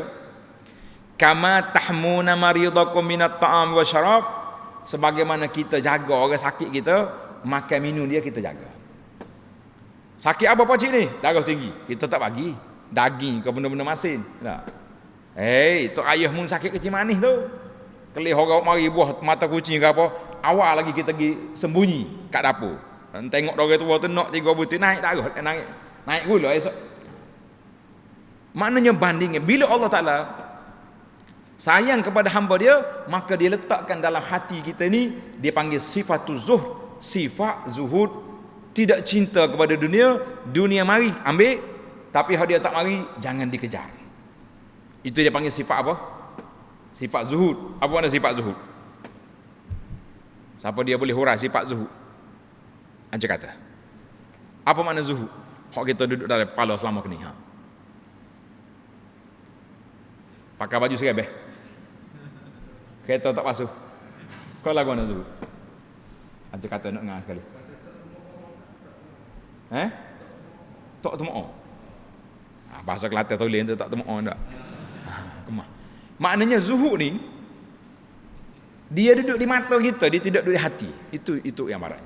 Kama tahmuna maridakum minat ta'am wa syarab, sebagaimana kita jaga orang sakit kita, makan minum dia kita jaga. Sakit apa pakcik ni? Darah tinggi, kita tak bagi daging ke benda-benda masin. Tok ayah mun sakit kecil manis tu, kelih orang mari buah mata kucing ke apa, awal lagi kita pergi sembunyi kat dapur. Dan tengok orang tua tu nak 3 butir naik darah, naik gula esok. Maknanya bandingnya bila Allah Taala sayang kepada hamba dia, maka dia letakkan dalam hati kita ni, dia panggil sifatuz zuhd, sifat zuhud, tidak cinta kepada dunia. Dunia mari ambil, tapi kalau dia tak mari jangan dikejar. Itu dia panggil sifat apa? Sifat zuhud. Apa makna sifat zuhud? Siapa dia boleh hurai sifat zuhud? Aja kata. Apa makna zuhud? Hak kita duduk dalam kepala selama ni. Pakai baju serebeh, kereta tak basuh. Kau lagu mana zuhud? Aja kata nak dengar sekali. Tak temu. Bahasa Kelantan tulen tu tak temu dak. Kemah. Maknanya zuhud ni, dia duduk di mata kita, dia tidak duduk di hati. Itu yang baratnya.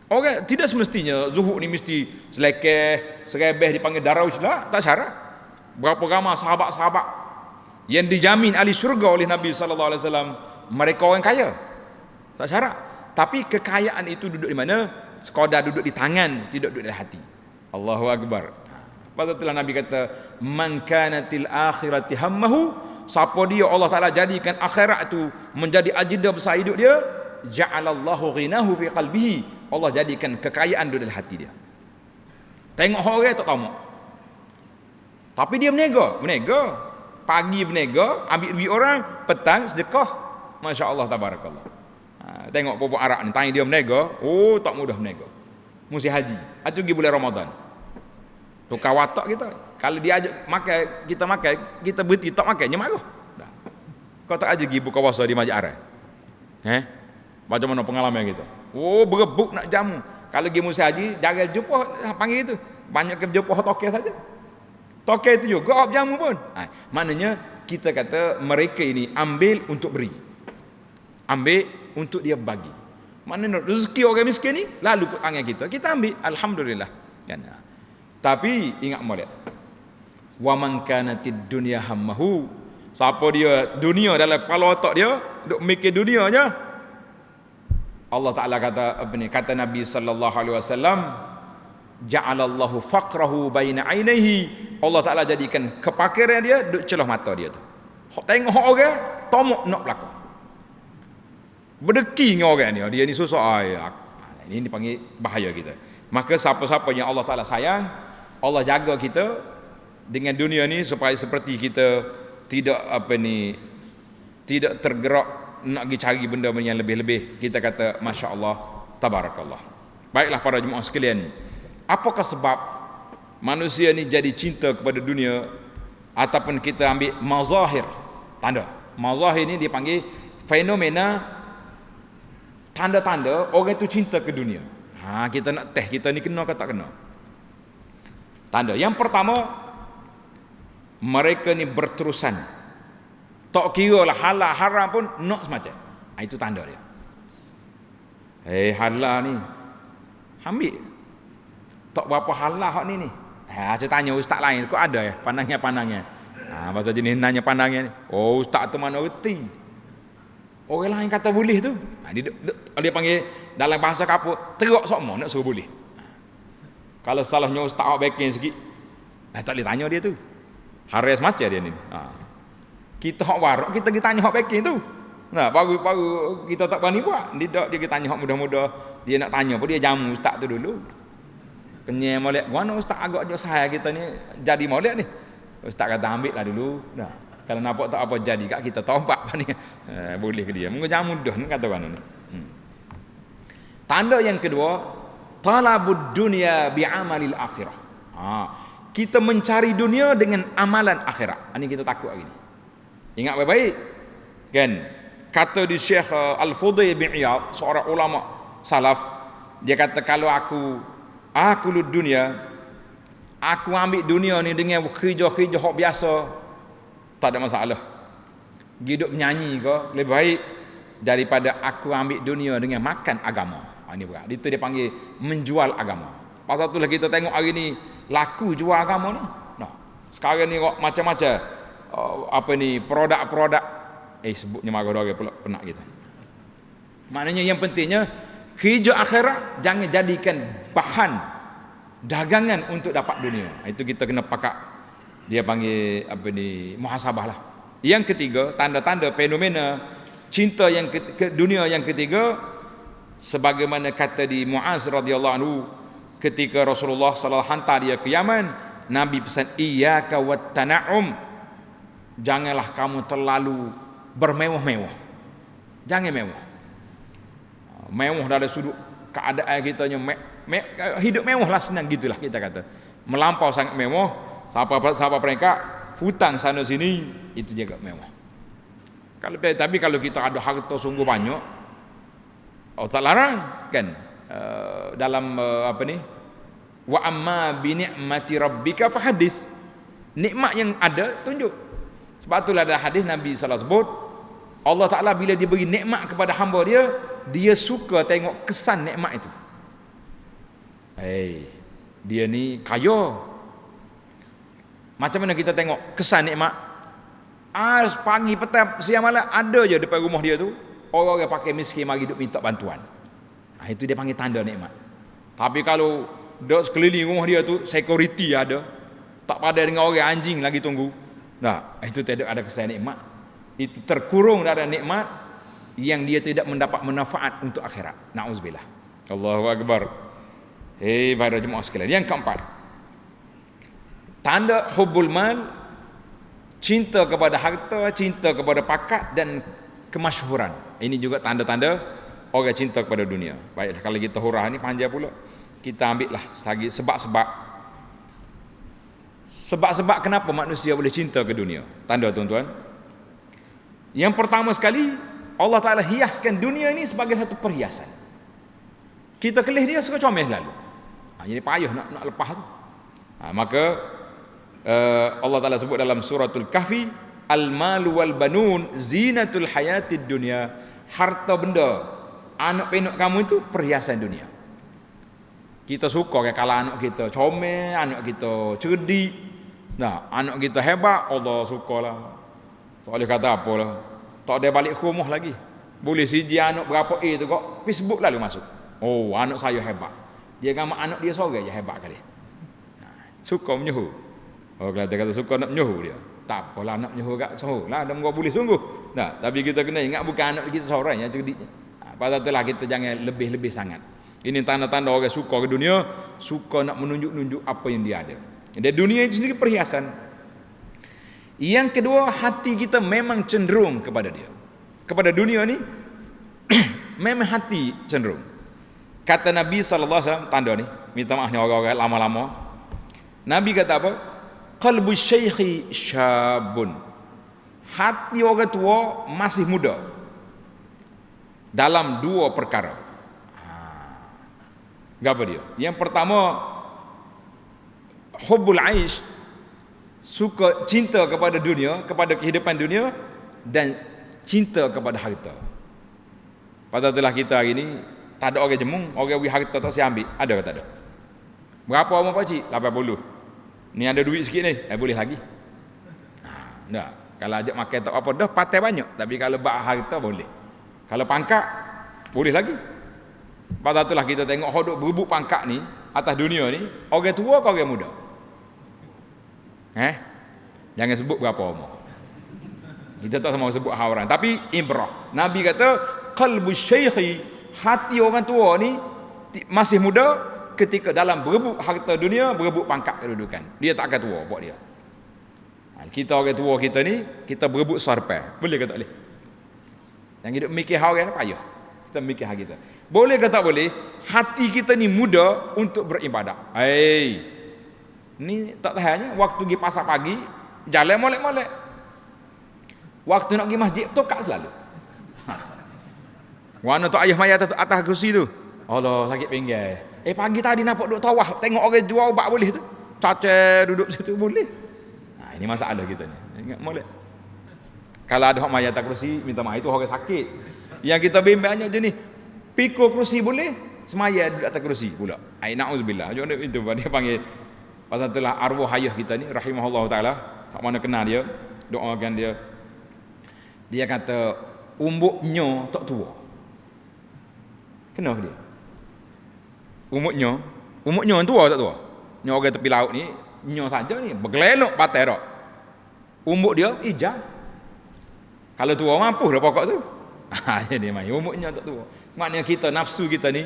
Orang tidak semestinya zuhud ni mesti selekeh, serebeh dipanggil daraush lah, tak syarat. Berapa ramai sahabat-sahabat yang dijamin ahli syurga oleh Nabi sallallahu alaihi wasallam, mereka orang kaya. Tak syarat. Tapi kekayaan itu duduk di mana? Sekadar duduk di tangan, tidak duduk di hati. Allahu akbar. Pasal itulah Nabi kata, man kanatil akhirati hammahu, siapa dia Allah Taala jadikan akhirat itu menjadi agenda besar hidup dia, ja'alallahu ghinahu fi qalbihi, Allah jadikan kekayaan duduk dalam hati dia. Tengok orang tak tahu, tapi dia menega. Pagi menega, ambil duit orang, petang sedekah. Masya-Allah tabarakallah. Tengok puak Arab ni, tanya dia menega, tak mudah menega. Mesti haji. Itu pergi bulan Ramadan. Tukar watak kita. Kalau dia ajak makan, kita berhenti tak makannya marah. Kau tak ajak pergi buka puasa di Masjid Arai. Macam mana pengalaman kita? Berebut nak jamu. Kalau pergi musim haji, jangan jumpa panggil itu. Banyak ke jumpa toke saja. Toke itu juga jamu pun. Maknanya kita kata mereka ini ambil untuk beri. Ambil untuk dia bagi. Maknanya rezeki orang miskin ni lalu ke tangan kita ambil, alhamdulillah. Kan? Tapi ingat molek. Wa man kanatid dunya hammahu, Siapa dia dunia dalam kepala otak dia, duk mikir dunia je. Allah Taala kata apa ni? Kata Nabi sallallahu alaihi wasallam, ja'alallahu faqrahu baina ainihi. Allah Taala jadikan kepakiran dia duk celah mata dia tu. Hok tengok orang, tomok nak belakang. Berdeki dengan orang dia ni susah. Ini dipanggil bahaya kita. Maka siapa-siapa yang Allah Taala sayang, Allah jaga kita dengan dunia ni supaya seperti kita tidak tidak tergerak nak pergi cari benda yang lebih-lebih. Kita kata Masya Allah, Tabarakallah. Baiklah para jemaah sekalian, apakah sebab manusia ni jadi cinta kepada dunia, ataupun kita ambil mazahir, tanda mazahir ni dipanggil fenomena, tanda-tanda orang itu cinta ke dunia. Kita nak teh kita ni kena ke tak kena. Tanda yang pertama, mereka ni berterusan, tak kira lah halal haram pun nak semacam. Itu tanda dia. Halal ni ambil, tak berapa halal hak ni. Saya tanya ustaz lain, kok ada ya pandangnya. Bahasa jenis nanya pandangnya ni. Oh, ustaz tu mana reti. Orang lain kata boleh tu. Dia panggil dalam bahasa kapur, teruk sokmo nak suruh boleh. Kalau salahnya ustaz awak backing sikit, tak boleh tanya dia tu. Haris macam dia ni. Kita hak warak, kita tanya hak backing tu. Baru kita tak berani buat. Dia tanya hak mudah-mudah, dia nak tanya pun dia jamu ustaz tu dulu. Kenyai molek, mana ustaz agak jauh saya kita ni jadi molek ni. Ustaz kata ambil lah dulu. Kalau nampak tak apa jadi kat kita taubat ni. Boleh ke dia. Mungkin jangan mudah ni kata kan. Tanda yang kedua, talabud dunya bi'amalil akhirah. Kita mencari dunia dengan amalan akhirat. Ini kita takut lagi ni. Ingat baik-baik. Kan? Kata di Syekh Al-Fudail bin Iyad, seorang ulama salaf, dia kata kalau aku dunia, aku ambil dunia ni dengan kerja-kerja hak biasa, tak ada masalah. Hidup menyanyi ke lebih baik daripada aku ambil dunia dengan makan agama. Ini berat. Itu dia panggil menjual agama. Pasal itulah kita tengok hari ni laku jual agama ni. Sekarang ni macam-macam produk-produk sebutnya marah orang pula penak kita. Maknanya yang pentingnya kerja akhirat jangan jadikan bahan dagangan untuk dapat dunia. Itu kita kena pakak, dia panggil muhasabah lah. Yang ketiga, tanda-tanda fenomena cinta yang ke dunia yang ketiga, sebagaimana kata di Muaz radhiyallahu anhu ketika Rasulullah sallallahu hantar dia ke Yaman, Nabi pesan iyyaka wat tana'um, janganlah kamu terlalu bermewah-mewah. Jangan mewah. Mewah dari sudut keadaan kita hidup mewah lah, senang gitulah kita kata. Melampau sangat mewah, sahabat mereka hutang sana sini, itu juga mewah. Tapi kalau kita ada harta sungguh banyak, tak larang kan. Dalam wa amma bi ni'mati rabbika fahadis, nikmat yang ada tunjuk. Sebab itulah ada hadis Nabi sallallahu alaihi wasallam sebut, Allah Taala bila dia beri nikmat kepada hamba dia suka tengok kesan nikmat itu. Dia ni kaya. Macam mana kita tengok kesan nikmat? Pagi, petang, siang, malam ada je depan rumah dia tu orang yang pakai miskin mari duk minta bantuan. Itu dia panggil tanda nikmat. Tapi kalau duk sekeliling rumah dia tu security ada, tak pada dengan orang anjing lagi tunggu. Itu tidak ada kesan nikmat. Itu terkurung dalam nikmat yang dia tidak mendapat manfaat untuk akhirat. Nauzubillah. Allahu akbar. Para jemaah sekalian, yang keempat, tanda hubbul mal, cinta kepada harta, cinta kepada pakat dan kemasyhuran. Ini juga tanda-tanda orang cinta kepada dunia. Baiklah, kalau kita hurah ni panjang pula. Kita ambil lah lagi sebab-sebab kenapa manusia boleh cinta ke dunia. Tanda tuan-tuan. Yang pertama sekali, Allah Ta'ala hiaskan dunia ini sebagai satu perhiasan. Kita kelih dia suka comel lalu. Jadi payah nak lepas tu. Maka Allah Ta'ala sebut dalam suratul Kahfi, al-malu wal banun zinatul hayatid dunya. Harta benda, anak penak kamu itu perhiasan dunia. Kita suka kalau anak kita comel, anak kita cerdik, anak kita hebat, Allah sukalah. Tak boleh kata apa lah. Tak ada balik rumah lagi. Boleh siji anak berapa A tu kok Facebook lalu masuk. Oh, anak saya hebat. Dia gambar anak dia seorang je hebat kali. Suka menyuhu. Oh, kalau dia kata suka nak menyuhu dia. Tak apalah nak menyuhu kat seorang lah. Dia boleh sungguh. Nah, tapi kita kena ingat bukan anak kita seorang yang cerdik. Pasal itulah kita jangan lebih-lebih sangat. Ini tanda-tanda orang suka ke dunia, suka nak menunjuk-nunjuk apa yang dia ada. Dan dunia itu sendiri perhiasan. Yang kedua, hati kita memang cenderung kepada dia. Kepada dunia ni memang hati cenderung. Kata Nabi SAW, tanda ni, minta maafnya orang-orang lama-lama. Nabi kata apa? Qalbu syaikhi syabun. Hati orang tua masih muda. Dalam dua perkara. Apa dia? Yang pertama, hubbul aish, suka cinta kepada dunia, kepada kehidupan dunia, dan cinta kepada harta. Pasal itulah kita hari ni tak ada orang jemung, orang beri harta tak saya ambil. Ada ke tak ada? Berapa orang pakcik? 80. Ni ada duit sikit ni, boleh lagi. Tak. Kalau ajak makan tak apa dah, patai banyak. Tapi kalau bak harta boleh. Kalau pangkat boleh lagi. Pasal itulah kita tengok hodok berebut pangkat ni atas dunia ni, orang tua ke orang muda? Jangan sebut berapa umur. Kita tak sama sebut orang, tapi ibrah. Nabi kata qalbu syaikhi, hati orang tua ni masih muda ketika dalam berebut harta dunia, berebut pangkat kedudukan. Dia tak akan tua buat dia. Kita orang tua kita ni, kita berebut sarpai. Boleh ke tak boleh? Yang hidup mikir hal orang payah. Kita mikir hal kita. Boleh ke tak boleh? Hati kita ni muda untuk beribadah. Ni tak tahannya waktu pergi pasar pagi, jalan molek-molek. Waktu nak pergi masjid tokak selalu. Warna tu ayah maya atas kursi tu. Allah, sakit pinggang. Pagi tadi nampak duk tawaf, tengok orang jual ubat boleh tu. Caca duduk situ boleh. Ini masalah kita ni. Ingat molek. Kalau ada hak maya atas kursi, minta maaf, itu orang sakit. Yang kita bimbangnya je ni, pikul kursi boleh, semaya duduk atas kursi pula. Na'udzubillah. Jangan itu dia panggil. Pasal itulah arwah ayah kita ni rahimahullah taala, hak mana kenal dia, doakan dia. Dia kata umbuknya tak tua. Kenapa dia? Umbuknya tua tak tua? Ni orang tepi laut ni, nyo saja ni bergelelok patai dak. Umbuk dia hijau. Kalau tua mampu dah pokok tu. Jadi mai umbuknya tak tua. Maknanya kita nafsu kita ni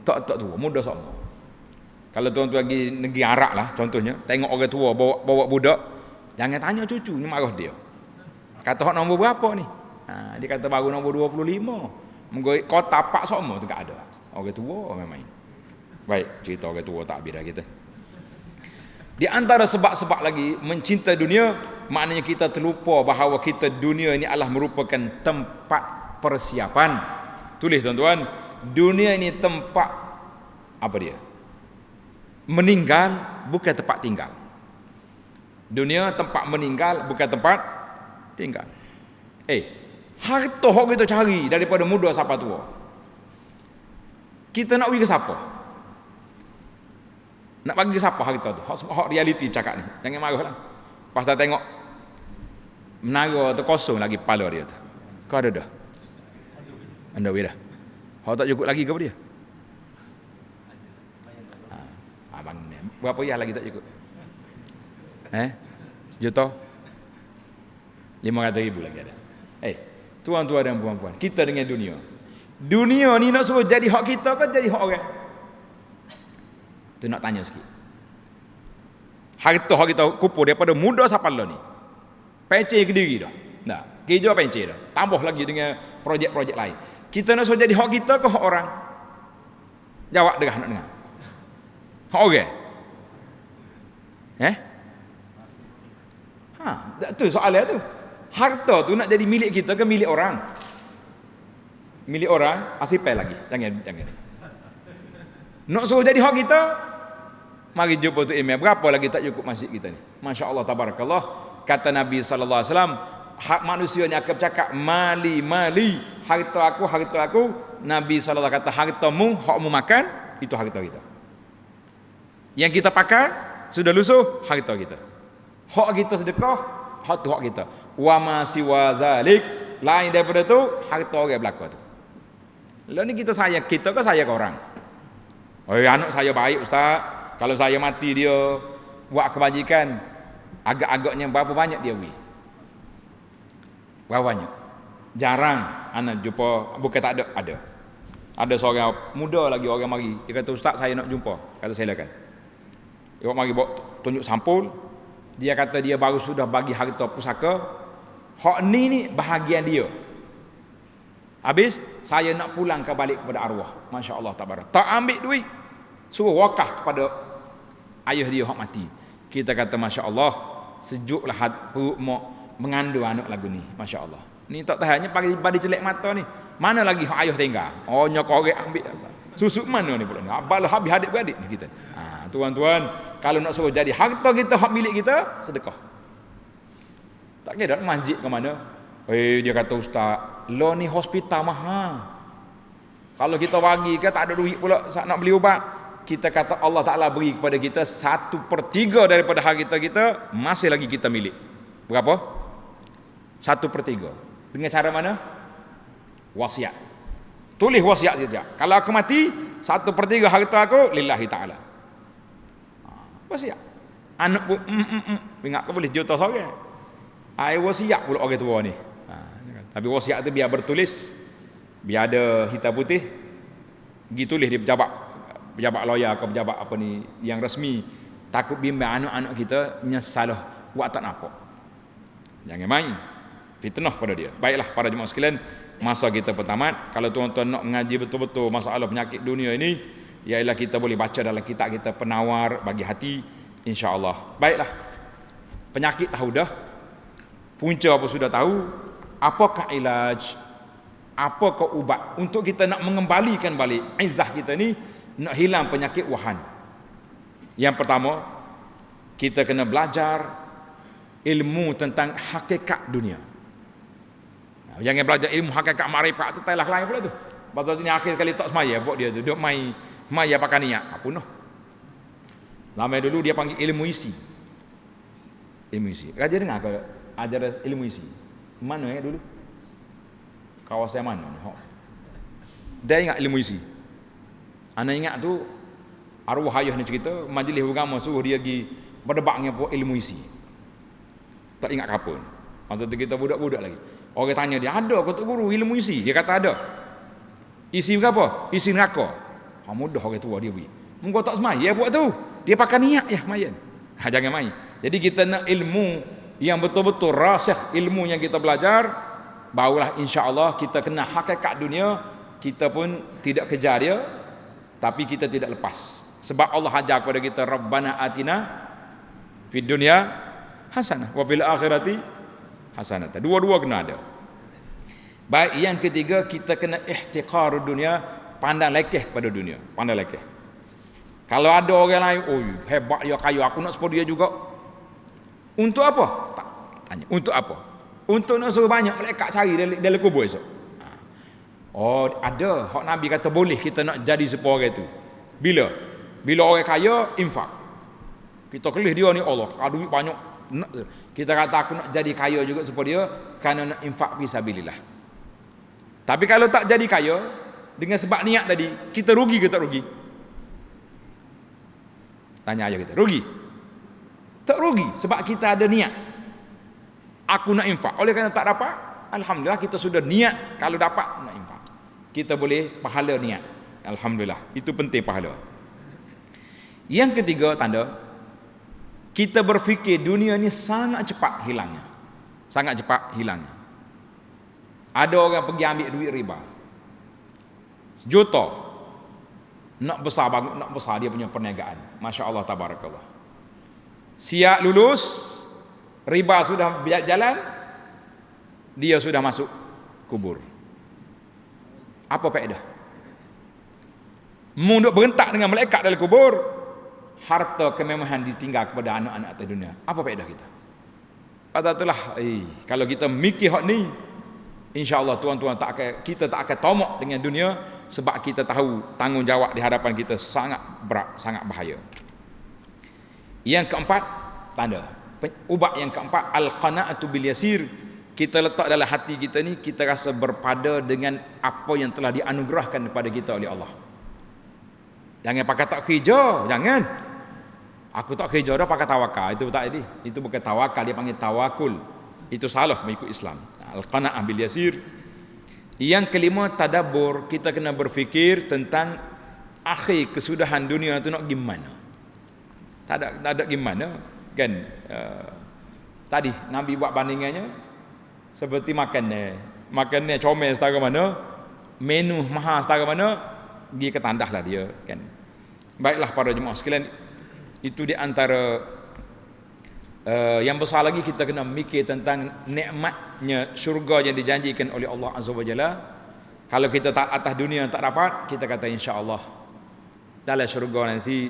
tak tua, muda sama. Kalau tuan-tuan pergi negeri Arab lah contohnya, tengok orang tua bawa budak, jangan tanya cucu, ni marah dia. Kata hak nombor berapa ni? Dia kata baru nombor 25. Mengoi kota pak sama tu tak ada. Orang tua memang. Baik, cerita orang tua tak habis dah kita. Di antara sebab-sebab lagi mencinta dunia, maknanya kita terlupa bahawa kita dunia ini adalah merupakan tempat persiapan. Tulis tuan-tuan, dunia ini tempat apa dia? Meninggal, bukan tempat tinggal. Dunia tempat meninggal, bukan tempat tinggal. Harta hak kita cari daripada muda sampai tua. Kita nak pergi ke siapa? Nak bagi siapa harta tu? Hak realiti cakap ni. Jangan marahlah. Pasal tengok menara tu kosong lagi kepala dia tu. Kau ada dah? Anda dah. Hak tak cukup lagi ke apa dia? Abang ni. Berapa ya lagi tak cukup? Sejuta? 500,000 lagi ada. Tuan-tuan dan puan-puan, kita dengan dunia. Dunia ni nak suruh jadi hak kita ke jadi hak orang? Tu nak tanya sikit. Harta hak kita kumpul daripada muda sampai lah ni. Pencet ke diri dah. Nah, kerja pencet dah. Tambah lagi dengan projek-projek lain. Kita nak suruh jadi hak kita ke hak orang? Jawab dengar nak dengar. Hak orang? Tu soalan tu. Harta tu nak jadi milik kita ke milik orang? Milik orang, asipel lagi. Jangan. Nak suruh jadi hak kita, mari jumpa tu email. Berapa lagi tak cukup masjid kita ni? Masya Allah, tabarakallah. Kata Nabi SAW, hak manusia ni akan bercakap, mali, harta aku. Nabi SAW kata, hartamu, hakmu makan, itu harta kita. Yang kita pakai, sudah lusuh, harta kita. Hak kita sedekah, hak tu hak kita. Wa ma siwa zalik, lain daripada tu harta orang belaka tu. Lah ni kita ke saya ke orang. Oh, anak saya baik ustaz. Kalau saya mati dia buat kebajikan, agak-agaknya berapa banyak dia beri? Berapa banyak? Jarang anak jumpa, bukan tak ada, ada. Ada seorang muda lagi orang mari, dia kata ustaz saya nak jumpa. Kata saya silakan. Dia mari bawa tunjuk sampul. Dia kata dia baru sudah bagi harta pusaka. Hak ni bahagian dia. Habis saya nak pulang balik kepada arwah. Masya-Allah tabarak. Tak ambil duit. Suruh wakaf kepada ayah dia hak mati. Kita kata masya-Allah, sejuklah perut mak mengandung anak lagu ni. Masya-Allah. Ni tak tahannya bagi celek mata ni. Mana lagi hak ayah tinggal? Oh nyok orang ambil. Susuk mana ni pula ni? Abal habis adik-beradik ni kita. Tuan-tuan, kalau nak suruh jadi harta kita hak milik kita, sedekah. Tak kira masjid ke mana. Dia kata ustaz, lo ni hospital mahal. Kalau kita bagi ke tak ada duit pula nak beli ubat. Kita kata Allah Ta'ala beri kepada kita 1/3 daripada harta kita, masih lagi kita milik. Berapa? 1/3. Dengan cara mana? Wasiat. Tulis wasiat saja. Kalau aku mati, 1/3 harta aku lillahi ta'ala. Wasiat. Anak pun ingat kau boleh juta seorang. Wasiat pula orang tua ni. Tapi wasiat tu biar bertulis, biar ada hitam putih, pergi tulis di pejabat lawyer ke pejabat apa ni yang resmi. Takut bimbang anak-anak kita salah buat tak nampak. Jangan main fitnah pada dia. Baiklah para jemaah sekalian, masa kita bertamat. Kalau tuan-tuan nak mengaji betul-betul masalah penyakit dunia ini, ialah kita boleh baca dalam kitab kita Penawar Bagi Hati, insya-Allah. Baiklah. Penyakit tahu dah. Punca apa sudah tahu. Apakah ilaj? Apakah ubat untuk kita nak mengembalikan balik izzah kita ni, nak hilang penyakit wahan? Yang pertama, kita kena belajar ilmu tentang hakikat dunia. Jangan belajar ilmu hakikat makrifat tu tailah lain pula tu. Pasal ni akhir sekali tak semaya buat dia tu duk mai pakai niat. Apa noh? Lama dulu dia panggil ilmu isi. Ilmu isi. Raja dengar ke ajar ilmu isi? Mana dulu? Kawasan mana ni? Dia ingat ilmu isi. Ana ingat tu arwah ayah ni cerita majlis agama suruh dia pergi berdebat dengan ilmu isi. Tak ingat kapan. Masa tu kita budak-budak lagi. Orang tanya dia, ada ke tu guru ilmu isi? Dia kata ada. Isi berapa? Isi neraka. Mudah orang tua dia beri. Engkau tak semaya buat tu. Dia pakai niat ya mayan. Jangan main. Jadi kita nak ilmu yang betul-betul rasikh, ilmu yang kita belajar, barulah insya-Allah kita kena hakikat dunia. Kita pun tidak kejar dia, tapi kita tidak lepas. Sebab Allah ajar kepada kita, Rabbana atina fid dunya hasanah wa fil akhirati hasanah. Dua-dua kena ada. Baik, yang ketiga, kita kena ihtiqar dunia, pandang lekeh kepada dunia, pandang lekeh. Kalau ada orang lain, oh hebat dia kaya, aku nak seperti dia juga. Untuk apa? Tak tanya. Untuk apa? Untuk nak suruh banyak malaikat cari dalam kubur esok. Oh, ada hak Nabi kata boleh kita nak jadi seperti orang itu. Bila orang kaya infak. Kita kelih dia ni Allah, kalau duit banyak, kita kata aku nak jadi kaya juga seperti dia kerana nak infak fisabilillah. Tapi kalau tak jadi kaya dengan sebab niat tadi, kita rugi ke tak rugi? Tanya aja kita, rugi? Tak rugi sebab kita ada niat. Aku nak infak. Oleh kerana tak dapat, alhamdulillah kita sudah niat kalau dapat nak infak. Kita boleh pahala niat. Alhamdulillah. Itu penting pahala. Yang ketiga tanda, kita berfikir dunia ni sangat cepat hilangnya. Sangat cepat hilangnya. Ada orang pergi ambil duit riba. Sejuta. Nak besar banget, nak besar dia punya perniagaan. Masya-Allah tabarakallah. Siap lulus, riba sudah jalan, dia sudah masuk kubur. Apa faedah? Munduk berentak dengan malaikat dalam kubur, harta kemewahan ditinggal kepada anak-anak atas dunia. Apa faedah kita? Itulah, kalau kita mikir hak ni, insya-Allah tuan-tuan kita tak akan tamak dengan dunia, sebab kita tahu tanggungjawab di hadapan kita sangat berat, sangat bahaya. Yang keempat, tanda ubat yang keempat, al-qana'atu bil yasir. Kita letak dalam hati kita ni, kita rasa berpada dengan apa yang telah dianugerahkan kepada kita oleh Allah. Jangan pakai tak kerja, jangan. Aku tak kerja dah pakai tawakal, itu tak jadi. Itu bukan tawakal, dia panggil tawakul. Itu salah mengikut Islam. Al-qana'ah bil yasir. Yang kelima, tadabbur. Kita kena berfikir tentang akhir kesudahan dunia tu nak gimana. Tak ada gimana kan. Tadi Nabi buat bandingannya seperti makannya comel setara mana, menu mahal setara mana, dia ketandahlah dia kan. Baiklah para jemaah sekalian, itu di antara yang besar lagi, kita kena mikir tentang nikmatnya syurga yang dijanjikan oleh Allah Azza wa Jalla. Kalau kita tak atas dunia tak dapat, kita kata insya-Allah dalam syurga nanti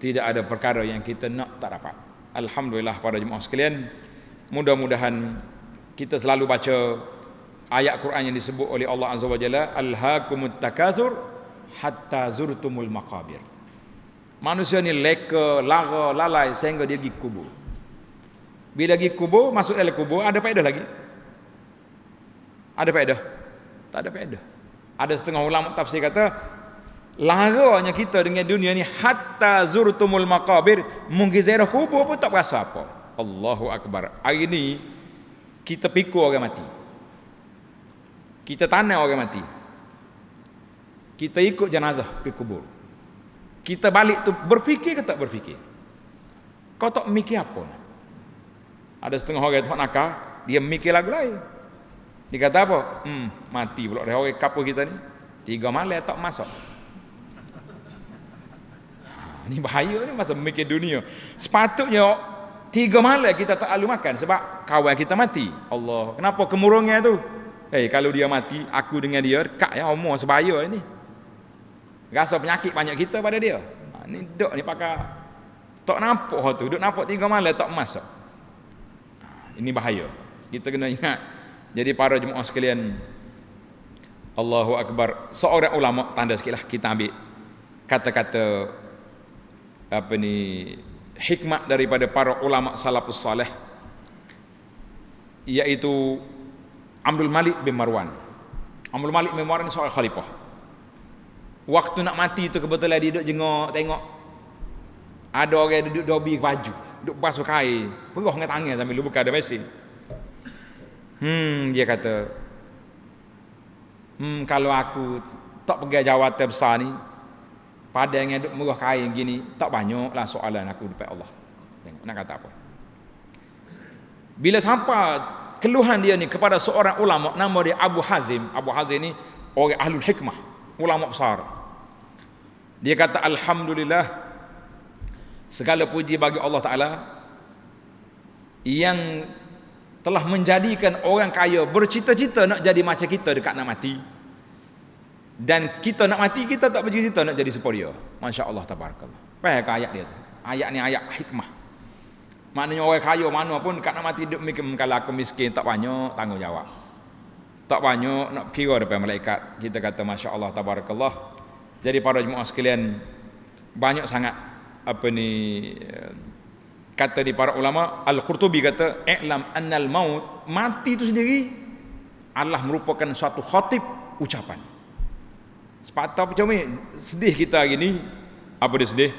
tidak ada perkara yang kita nak tak dapat. Alhamdulillah para jemaah sekalian, mudah-mudahan kita selalu baca ayat Quran yang disebut oleh Allah Azza wa Jalla, alhaakumut takasur hatta zurtumul maqabir. Manusia ni leka, lara, lalai sehingga dia pergi kubur. Bila pergi kubur, masuk dalam kubur, ada faedah lagi? Ada faedah? Tak ada faedah. Ada setengah ulama tafsir kata, laranya kita dengan dunia ni hatta zurtumul maqabir, mungkin ziarah kubur pun tak berasa apa. Allahu akbar. Hari ni kita pikul orang mati, kita tanam orang mati, kita ikut jenazah ke kubur, kita balik tu berfikir ke tak berfikir? Kau tak mikir apa? Ada setengah orang tu nakal, dia mikir lagu lain. Dia kata apa? Mati pula dah orang kapur kita ni, 3 malam tak masuk. Ni bahaya ni masa mikir dunia. Sepatutnya 3 malam kita tak lalu makan sebab kawan kita mati. Allah, kenapa kemurungnya tu? Kalau dia mati, aku dengan dia dekat ya, umur sebaya ni. Rasa penyakit banyak kita pada dia. Ni dok ni pakai tak nampak hal tu, duk nampak 3 malam tak masuk. Ini bahaya. Kita kena ingat. Jadi para jemaah sekalian, Allahu akbar. Seorang ulama, tanda sikitlah kita ambil kata-kata hikmat daripada para ulama salafus salih, iaitu Abdul Malik bin Marwan. Abdul Malik bin Marwan ni seorang khalifah. Waktu nak mati tu kebetulan dia duduk jengok tengok ada orang duduk dobi baju, duduk basuh kain, perah dengan tangan sambil buka ada mesin. Dia kata, kalau aku tak pergi jawatan besar ni, pada yang duduk merah kain gini, tak banyaklah soalan aku depan Allah. Tengok nak kata apa. Bila sampai keluhan dia ni kepada seorang ulama, nama dia Abu Hazim. Abu Hazim ni orang ahlul hikmah, ulama besar. Dia kata, alhamdulillah, segala puji bagi Allah Ta'ala yang telah menjadikan orang kaya bercita-cita nak jadi macam kita dekat nak mati, dan kita nak mati kita tak bercita-cita nak jadi superior. Masya Allah, tabarakallah. Faham ayat dia tu? Ayat ni ayat hikmah. Maknanya orang kaya mana pun dekat nak mati duk mikir, kalau aku miskin tak banyak tanggungjawab, tak banyak nak kira depan malaikat. Kita kata Masya Allah, tabarakallah. Jadi para jemaah sekalian, banyak sangat kata di para ulama. Al-Qurtubi kata, i'lam annal maut, mati itu sendiri adalah merupakan suatu khatib, ucapan. Sepatah macam ni sedih kita hari ni. Apa dia sedih?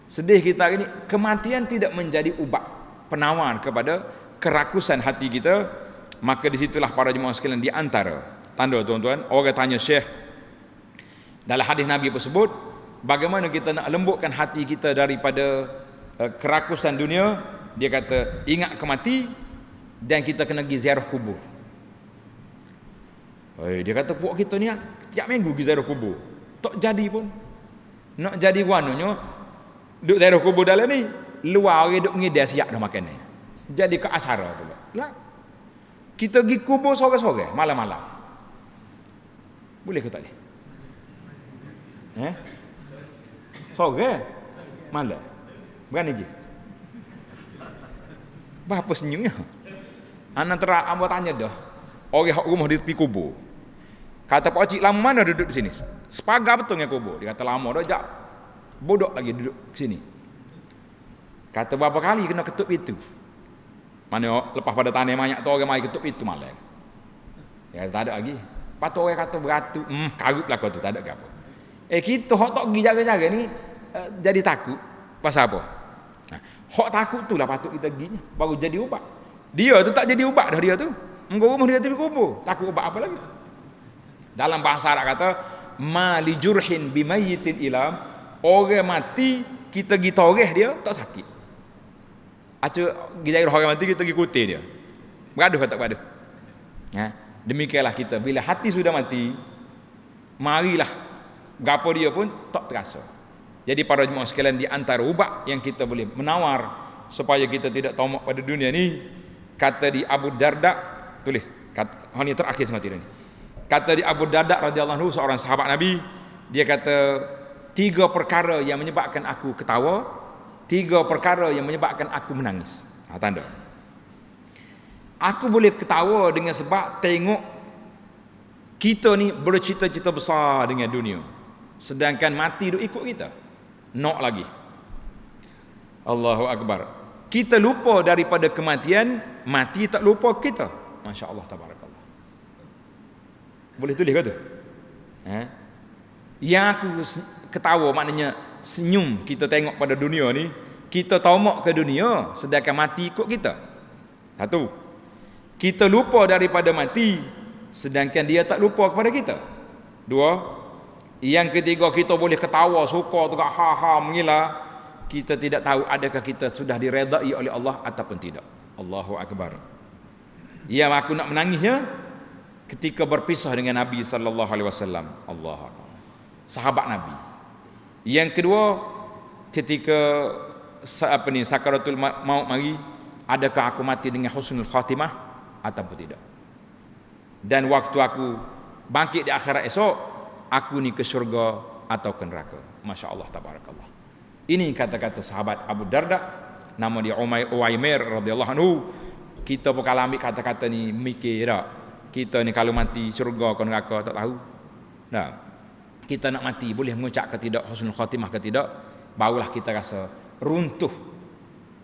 Sedih kita hari ni, kematian tidak menjadi ubat penawar kepada kerakusan hati kita. Maka disitulah para jemaah sekalian, di antara tanda tuan-tuan, orang tanya Syekh dalam hadis Nabi tersebut, bagaimana kita nak lembutkan hati kita daripada kerakusan dunia. Dia kata, ingat kemati dan kita kena pergi ziarah kubur. Dia kata puak kita ni tiap minggu pergi ziarah kubur, tak jadi pun. Nak jadi wanunya duk ziarah kubur dalam ni, luar orang duk mengidai siap dah makan ni, jadi ke acara pula lah. Kita pergi kubur sore-sore malam-malam, boleh ke tak boleh? Sore malam berani je. Berapa senyumnya? Anak terang abang tanya dah, orang rumah di tepi kubur. Kata Pak Cik, lama mana duduk di sini? Sepagar betul dengan kubur. Dia kata lama dah, jak bodoh lagi duduk sini. Kata berapa kali kena ketuk pintu. Mana lepas pada tanah banyak tu orang mai ketuk itu malam. Ya tak ada lagi. Patut orang kata beratuk, karut lah kau tu, tak ada ke apa. Kita hok tak pergi jaga-jaga ni jadi takut. Pasal apa? Hok takut tu lah patut kita pergi baru jadi ubat. Dia tu tak jadi ubat dah dia tu. Engkau rumah dia tu kubur. Takut ubat apa lagi? Dalam bahasa Arab kata ma li jurhin bimayyitin ilam, orang mati kita pergi toreh dia tak sakit. Kita orang mati kita pergi kutih dia. Beraduh atau tak beraduh? Demikianlah kita bila hati sudah mati, marilah gapo dia pun tak terasa. Jadi para jemaah sekalian, di antara ubat yang kita boleh menawar supaya kita tidak tamak pada dunia ni, kata di Abu Darda, tulis ini terakhir semati ni. Kata di Abu Darda radhiyallahu anhu, seorang sahabat Nabi, dia kata 3 perkara yang menyebabkan aku ketawa, 3 perkara yang menyebabkan aku menangis. Tanda. Aku boleh ketawa dengan sebab tengok kita ni bercita-cita besar dengan dunia, sedangkan mati duk ikut kita. Nak lagi. Allahu Akbar. Kita lupa daripada kematian, mati tak lupa kita. Masya Allah, tabarakallah. Boleh tulis ke tu? Yang aku ketawa maknanya senyum kita tengok pada dunia ni, kita tamak ke dunia sedangkan mati ikut kita. Satu, kita lupa daripada mati sedangkan dia tak lupa kepada kita. 2, yang ketiga, kita boleh ketawa suka tegak ha-ha mengira, kita tidak tahu adakah kita sudah diredai oleh Allah ataupun tidak. Allahu Akbar. Yang aku nak menangisnya ketika berpisah dengan Nabi sallallahu alaihi wasallam. Allahu Akbar. Sahabat Nabi. Yang kedua, ketika sakaratul maut mari, adakah aku mati dengan husnul khatimah ataupun tidak. Dan waktu aku bangkit di akhirat esok, aku ni ke syurga atau ke neraka. Masya Allah, tabarakallah. Ini kata-kata sahabat Abu Darda, nama dia Uwaimir radhiyallahu anhu. Kita pun kalau ambil kata-kata ni mikir tak, kita ni kalau mati syurga ke neraka tak tahu. Nah, kita nak mati boleh mengucap ke tidak, husnul khatimah ke tidak, barulah kita rasa runtuh.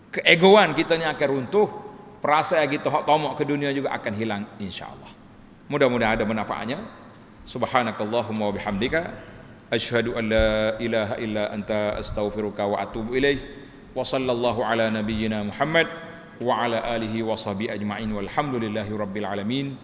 Keegoan kita ni akan runtuh, perasaan kita hak tamak ke dunia juga akan hilang insya-Allah. Mudah-mudahan ada manfaatnya. Subhanakallahumma wa bihamdika asyhadu an la ilaha illa anta astaghfiruka wa atubu ilaih. Wa sallallahu ala nabiyyina Muhammad wa ala alihi wa sahbihi ajma'in walhamdulillahi rabbil alamin.